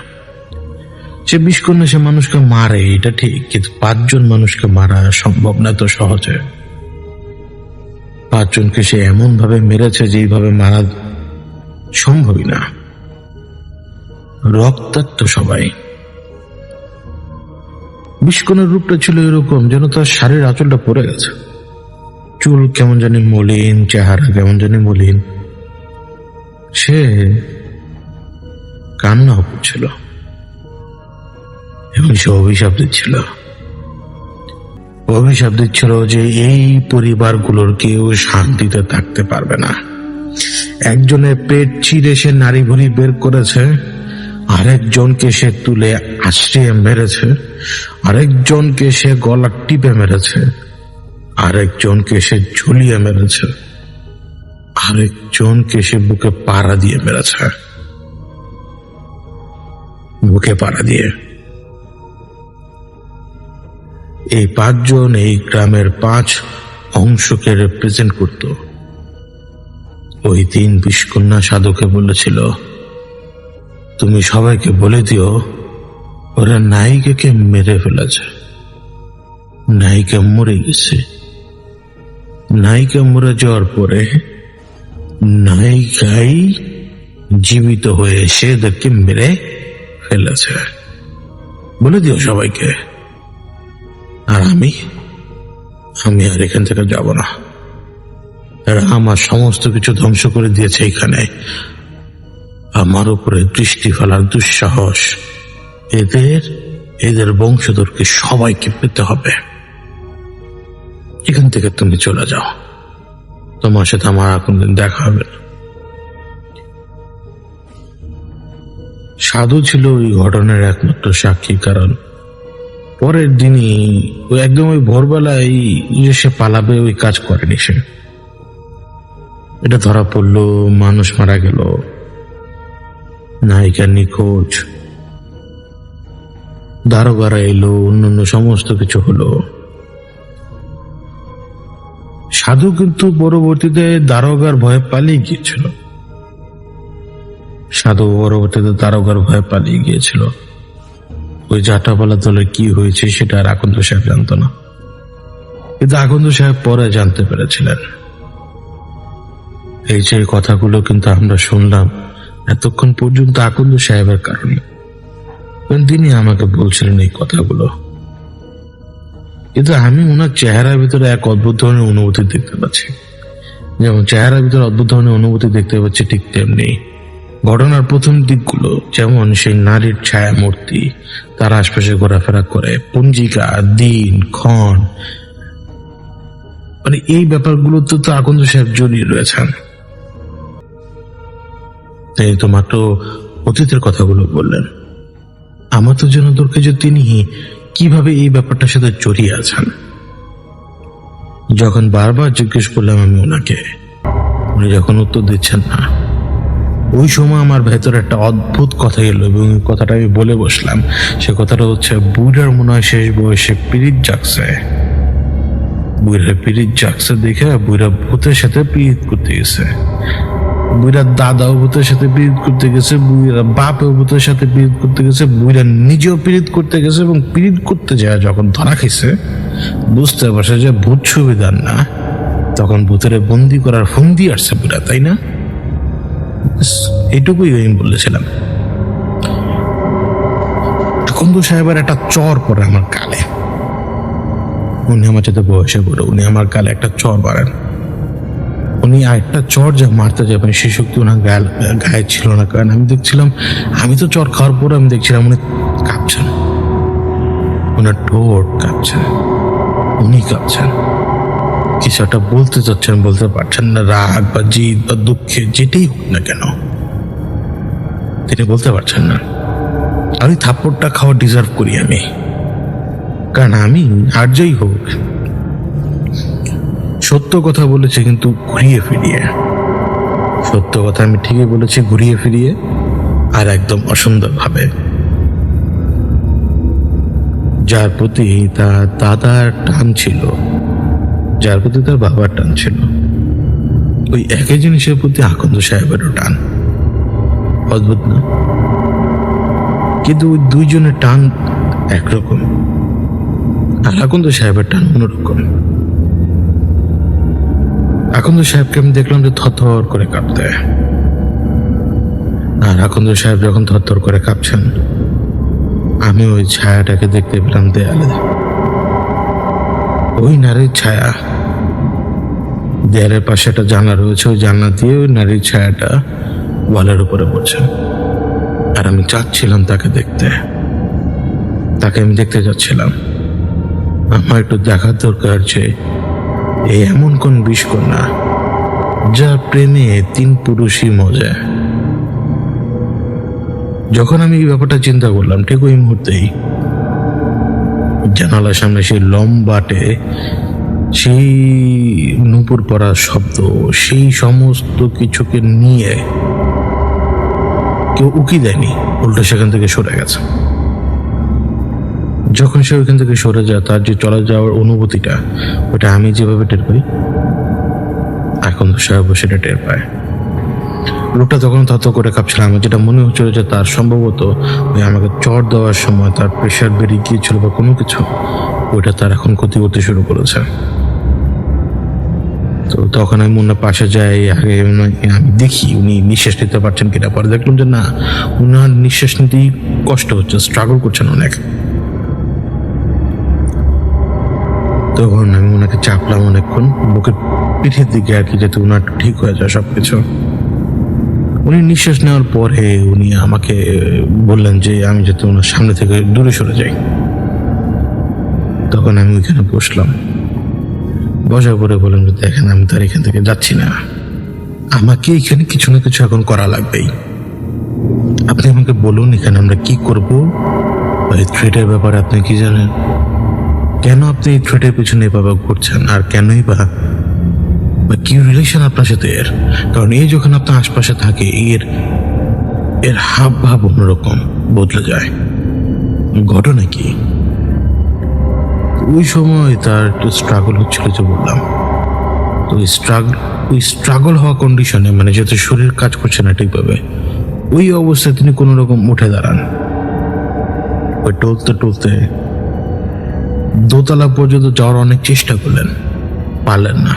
সে 20 কন্যা, সে মানুষকে মারে এটা ঠিক, কিন্তু 5 জন মানুষকে মারা সম্ভব না তো সহজে। 5 জনকে সে এমন ভাবে মেরেছে যেইভাবে মারা সম্ভবই না। রক্তাক্ত সবাই। বিষ্কনের রূপটা ছিল এরকম যেন তার শাড়ির আঁচলটা পড়ে গেছে। চুল কেমন জানি মলিন, চেহারা কেমন জানি মলিন। সে কান্না করছিল এবং সে অভিশাপ দিচ্ছিল যে এই পরিবারগুলোর কেউ শান্তিতে থাকতে পারবে না। একজনের পেট চিরে সে নারী ভুঁড়ি বের করেছে, আরেকজনকে সে তুলে আশ্রিয়ে মেরেছে, আরেকজনকে সে গলা টিপে মেরেছে, আরেকজনকে সে ঝুলিয়ে মেরেছে, আরেকজনকে সে বুকে পাড়া দিয়ে মেরেছে। বুকে পাড়া দিয়ে। এই 5 জন এই গ্রামের 5 অংশকে রিপ্রেজেন্ট করত। ওই দিন বিষকন্যা সাধুকে বলেছিল, তুমি সবাইকে বলে দিও ওরা নায়িকাকে মেরে ফেলেছে, নায়িকা মরে গেছে। নায়িকা মরে যাওয়ার পরে নায়িকাই জীবিত হয়ে এসে এদেরকে মেরে ফেলেছে, বলে দিও সবাইকে। আর আমি আর এখান থেকে যাব না। এরা আমার সমস্ত কিছু ধ্বংস করে দিয়েছে। এখানে আমার উপরে দৃষ্টি ফেলার দুঃসাহস, এদের বংশধরকে সবাইকে পেতে হবে। এখান থেকে তুমি চলে যাও, তোমার সাথে আমার আর কোনদিন দেখা হবে না। সাধু ছিল ওই ঘটনার একমাত্র সাক্ষী, কারণ পরের দিনই একদম ওই ভোরবেলায় যে সে পালাবে ওই কাজ করেনি সে। এটা ধরা পড়লো, মানুষ মারা গেল, নায়িকা নিখোঁজ, দারোগারা এলো, অন্যান্য সমস্ত কিছু হলো। সাধু কিন্তু পরবর্তীতে দারোগার ভয়ে পালিয়ে গিয়েছিল। ওই জাটাপালা দলের কি হয়েছে সেটা আর আকন্দ সাহেব জানতো না, কিন্তু আকন্দ সাহেব পরে জানতে পেরেছিলেন। এই যে কথাগুলো কিন্তু আমরা শুনলাম এতক্ষণ পর্যন্ত আকন্দ সাহেবের কারণে। তিনি আমাকে বলছিলেন এই কথাগুলো, কিন্তু আমি ওনার চেহারার ভিতরে এক অদ্ভুত ধরনের অনুভূতি দেখতে পাচ্ছি। যেমন চেহারার ভিতরে অদ্ভুত ধরনের অনুভূতি দেখতে পাচ্ছি, ঠিক তেমনি ঘটনার প্রথম দিকগুলো, যেমন সেই নারীর ছায়া মূর্তি তার আশপাশে ঘোরাফেরা করে, পঞ্জিকা, দিন, ক্ষণ, মানে এই ব্যাপারগুলোতে তো আকন্দ সাহেব জড়িয়ে রয়েছেন। তিনি তো মাত্র অতীতের কথাগুলো বললেন, আমার তো যেন দরকার যে তিনি কিভাবে এই ব্যাপারটার সাথে জড়িয়ে আছেন। যখন বারবার জিজ্ঞেস করলাম আমি ওনাকে, উনি যখন উত্তর দিচ্ছেন না, ওই সময় আমার ভেতরে একটা অদ্ভুত কথা এলো এবং ওই কথাটা আমি বলে বসলাম। সে কথাটা হচ্ছে, বুড়ার মনে হয় শেষ বয়সে পিরিত জাগছে। বুড়ার পিরিত জাগছে দেখে বুড়া ভূতের সাথে পিরিত করতে গেছে। বুড়ার দাদাও ভূতের সাথে পিরিত করতে গেছে, বুড়ার বাপও ভূতের সাথে পিরিত করতে গেছে, বুড়া নিজেও পিরিত করতে গেছে এবং পিরিত করতে যায় যখন ধরা খেয়েছে বুঝতে পারছে যে ভূত সুবিধার না, তখন ভূতের বন্দি করার ফন্দি আসছে বুড়া, তাই না? এইটুকুই আমি বলেছিলাম। আকন্দ সাহেবের একটা চর পড়ে আমার গালে। উনি আমার সাথে বয়সে বড়, উনি আমার গালে একটা চর মারেন। উনি আরেকটা চর যা মারতে যাবেন সে শক্তি ওনার গায়ে ছিল না, কারণ আমি দেখছিলাম, আমি তো চর খাওয়ার পরে আমি দেখছিলাম উনি কাঁপছেন, ওনার ঠোঁট কাঁপছে, উনি কাঁপছেন, কিছু একটা বলতে চাচ্ছেন, বলতে পারছেন না, রাগ বা জিদ বা দুঃখে যেটাই হোক না কেন তিনি বলতে পারছেন না। আর ওই থাপ্পড়টা খাওয়া ডিজার্ভ করি আমি, কারণ আমি আর যাই হোক সত্য কথা বলেছে, কিন্তু ঘুরিয়ে ফিরিয়ে। সত্য কথা আমি ঠিকই বলেছি, ঘুরিয়ে ফিরিয়ে আর একদম অসুন্দর ভাবে। যার প্রতি তার দাদার টান ছিল, যার প্রতি তার বাবার টান ছিল, ওই একই জিনিসের প্রতি আকন্দ সাহেবেরও টান। অদ্ভুত না? কিন্তু ওই দুইজনের টান একরকম, আর আকন্দ সাহেবের টান অন্যরকম। আকন্দ সাহেবকে আমি দেখলাম যে থরথর করে কাঁপতে, আর আকন্দ সাহেব যখন থরথর করে কাঁপছেন আমি ওই ছায়াটাকে দেখতে পেলাম দেয়ালে। ওই নারীর ছায়া, দেয়ালের পাশে একটা জানলা রয়েছে, ওই জানলা দিয়ে ওই নারীর ছায়াটা ওয়ালের উপরে পড়ছে। আর আমি চাচ্ছিলাম তাকে দেখতে, তাকে আমি দেখতে যাচ্ছিলাম। আমার একটু দেখার দরকার যে এই এমন কোন বিষকন্যা যার প্রেমে 3 পুরুষই মজা। যখন আমি এই ব্যাপারটা চিন্তা করলাম, ঠিক ওই মুহূর্তেই জানালার সামনে সেই লম্বাটে সেই নূপুর পড়ার শব্দ, সেই সমস্ত কিছুকে নিয়ে কেউ উকি দেয়নি, উল্টো সেখান থেকে সরে গেছে। যখন সে ওইখান থেকে সরে যায়, তার যে চলে যাওয়ার অনুভূতিটা, ওটা আমি যেভাবে টের পাই, এখন তো সাহেব সেটা টের পায়। লোকটা তখন তত করে কাঁপছিল। আমার যেটা মনে হচ্ছিল যে তার সম্ভবত ওই আমাকে চড় দেওয়ার সময় তার প্রেশার বেরিয়ে গিয়েছিল বা কোনো কিছু, ওইটা তার এখন ক্ষতি করতে শুরু করেছে। তো তখন আমি মনে পাশে যাই, আগে আমি দেখি উনি নিঃশ্বাস নিতে পারছেন কিনা। পরে দেখলাম যে না, উনার নিঃশ্বাস নিতেই কষ্ট হচ্ছে, স্ট্রাগল করছেন অনেক। তখন আমি ওনাকে চাপলাম অনেকক্ষণ বুকের পিঠের দিকে আর কি, যাতে ওনার ঠিক হয়ে যায় সবকিছু। উনি নিঃশ্বাস নেওয়ার পরে উনি আমাকে বললেন যে আমি যাতে ওনার সামনে থেকে দূরে সরে যাই। তখন আমি ওইখানে বসলাম, বসার পরে বললাম যে দেখেন, আমি তার এখান থেকে যাচ্ছি না, আমাকে এখানে কিছু না কিছু এখন করা লাগবেই। আপনি আমাকে বলুন এখানে আমরা কি করব। এই থ্রেটের ব্যাপারে আপনি কি জানেন? কেন আপনি এই থ্রেটের পিছনে এভাবে ঘুরছেন? আর কেনই বা কি রিলেশন আপনার সাথে এর? কারণ এই যখন আপনার আশপাশে থাকে, এর হাব ভাব অন্যরকম বদলে যায়। ঘটনা কি? ওই সময় তার একটু স্ট্রাগল হচ্ছিল, যে বললাম। তো ওই স্ট্রাগল হওয়া কন্ডিশনে, মানে যাতে শরীর কাজ করছে না ঠিকভাবে, ওই অবস্থায় তিনি কোনো রকম উঠে দাঁড়ান। ওই টলতে টলতে দোতলা পর্যন্ত যাওয়ার অনেক চেষ্টা করলেন, পারলেন না।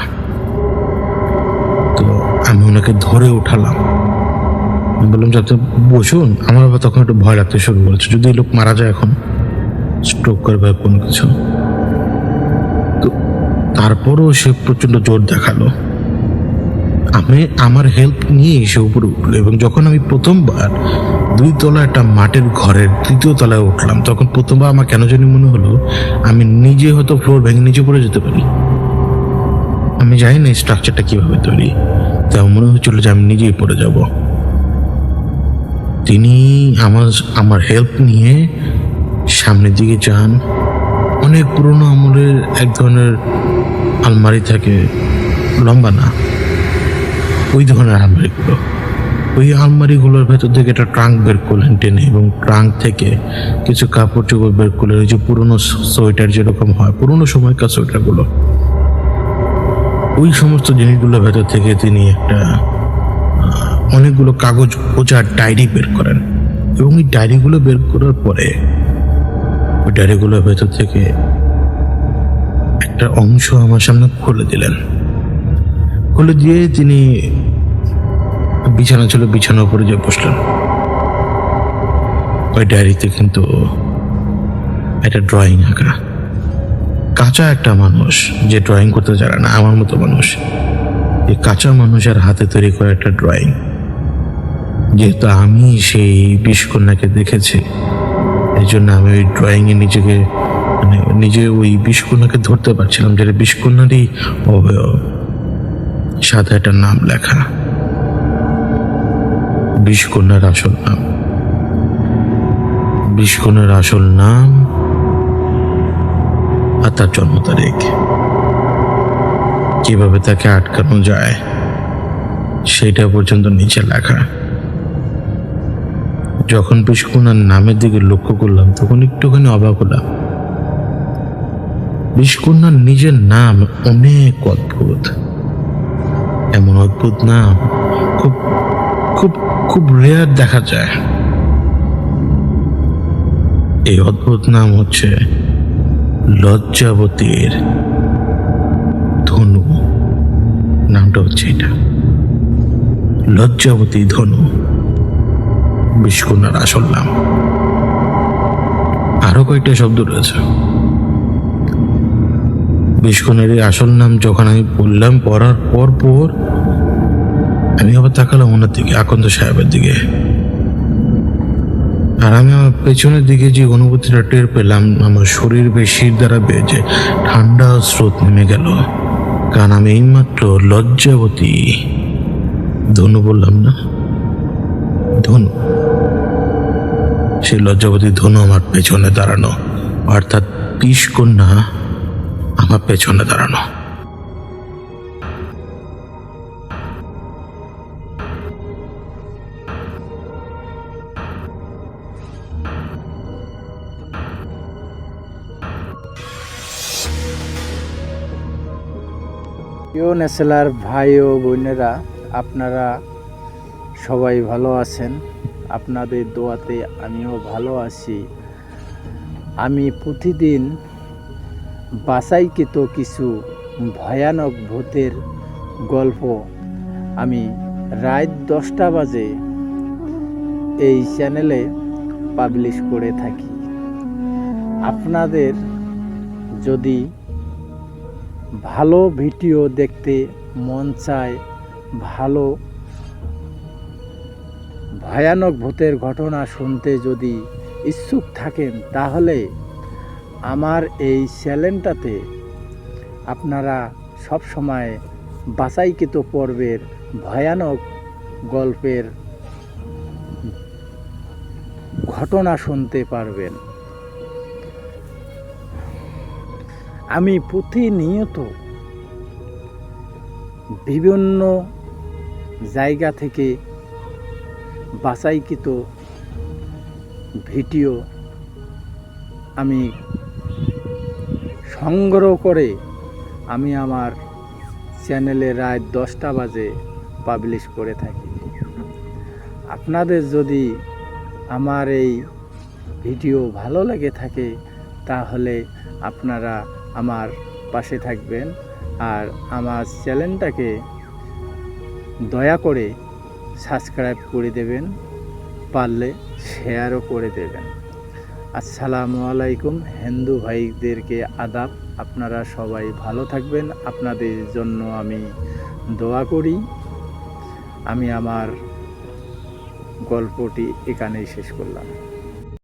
তো আমি ওনাকে ধরে উঠালাম, বললাম যাতে বসুন। আমার আবার তখন একটু ভয় লাগতে শুরু করেছে, যদি লোক মারা যায় এখন, স্ট্রোক করবে কোনো কিছু। তো তারপরও সে প্রচন্ড জোর দেখালো। আমি আমার হেল্প নিয়ে এসে উপরে উঠলো, এবং যখন আমি প্রথমবার 2 তলা একটা মাটির ঘরের 3য় তলায় উঠলাম, তখন প্রথমবার আমার কেন জানি মনে হলো আমি নিজে হয়তো ফ্লোর ভেঙে নিচে পড়ে যেতে পারি। আমি জানি না স্ট্রাকচারটা কিভাবে তৈরি, তাই মনে হচ্ছিল যে আমি নিজেই পড়ে যাব। তিনি আমার হেল্প নিয়ে সামনের দিকে যান। অনেক পুরনো আমলের এক ধরনের আলমারি থাকে, লম্বা না, ওই ধরনের আলমারিগুলো। ওই আলমারিগুলোর ভেতর থেকে একটা ট্রাঙ্ক বের করলেন টেনে, এবং ট্রাঙ্ক থেকে কিছু কাপড় চোপড় বের করলেন, ওই যে পুরোনো সোয়েটার যেরকম হয়, পুরোনো সময়কার সোয়েটারগুলো। ওই সমস্ত জিনিসগুলোর ভেতর থেকে তিনি একটা অনেকগুলো কাগজ বোঝার ডায়েরি বের করেন, এবং এই ডায়েরিগুলো বের করার পরে ওই ডায়েরিগুলোর ভেতর থেকে একটা অংশ আমার সামনে খুলে দিলেন। খুলে দিয়ে তিনি বিছানা ছিল, বিছানার উপরে যে বসলেন। ওই ডায়েরিতে কিন্তু একটা ড্রয়িং আঁকা, কাঁচা একটা মানুষ যে ড্রয়িং করতে জানে না, আমার মতো মানুষ, এই কাঁচা মানুষের হাতে তৈরি করা একটা ড্রয়িং। যেহেতু আমি সেই বিষকন্যাকে দেখেছি, এই জন্য আমি ওই ড্রয়িংয়ে নিজেকে, মানে নিজে ওই বিষকন্যাকে ধরতে পারছিলাম, যেটা বিষকন্যারই অবয়ব। সাথে একটা নাম লেখা, বিষকন্যার আসল নাম। বিষকন্যার আসল নাম আর তার জন্ম তারিখ। কিভাবে তাকে আটকানো যায় সেটা পর্যন্ত নিচে লেখা। যখন বিষকন্যার নামের দিকে লক্ষ্য করলাম, তখন একটুখানি অবাক হলাম। বিষকন্যার নিজের নাম অনেক অদ্ভুত। এমন অদ্ভুত নাম খুব খুব খুব রেয়ার দেখা যায়। এই অদ্ভুত নাম হচ্ছে লজ্জাবতীর ধনু। নামটা হচ্ছে এটা, লজ্জাবতী ধনু, বিষকন্যার আসল নাম। আরো কয়েকটা শব্দ রয়েছে। বিষকনের এই আসল নাম যখন আমি বললাম, পড়ার পর আমি আবার তাকালাম ওনার দিকে, আকন্দ সাহেবের দিকে। আর আমি আমার পেছনের দিকে যে অনুভূতিটা টের পেলাম, আমার শরীর বেশির দ্বারা বেজে ঠান্ডা স্রোত নেমে গেল। কারণ আমি এইমাত্র লজ্জাবতী ধনু বললাম না, ধনু, সেই লজ্জাবতী ধনু আমার পেছনে দাঁড়ানো, অর্থাৎ বিষকন্যা আমার পেছনে দাঁড়ানো। প্রিয় নেসেলার ভাই ও বোনেরা, আপনারা সবাই ভালো আছেন? আপনাদের দোয়াতে আমিও ভালো আছি। আমি প্রতিদিন বাছাইকৃত কিছু ভয়ানক ভূতের গল্প আমি রাত 10টা বাজে এই চ্যানেলে পাবলিশ করে থাকি। আপনাদের যদি ভালো ভিডিও দেখতে মন চায়, ভালো ভয়ানক ভূতের ঘটনা শুনতে যদি ইচ্ছুক থাকেন, তাহলে আমার এই চ্যানেলটাতে আপনারা সব সময় বাছাইকৃত পর্বের ভয়ানক গল্পের ঘটনা শুনতে পারবেন। আমি প্রতিনিয়ত বিভিন্ন জায়গা থেকে বাছাইকৃত ভিডিও আমি সংগ্রহ করে আমি আমার চ্যানেলে রাত 10টা বাজে পাবলিশ করে থাকি। আপনাদের যদি আমার এই ভিডিও ভালো লেগে থাকে, তাহলে আপনারা আমার পাশে থাকবেন আর আমার চ্যানেলটাকে দয়া করে সাবস্ক্রাইব করে দেবেন, পারলে শেয়ারও করে দেবেন। আসসালামু আলাইকুম, হিন্দু ভাইদেরকে আদাব। আপনারা সবাই ভালো থাকবেন, আপনাদের জন্য আমি দোয়া করি। আমি আমার গল্পটি এখানেই শেষ করলাম।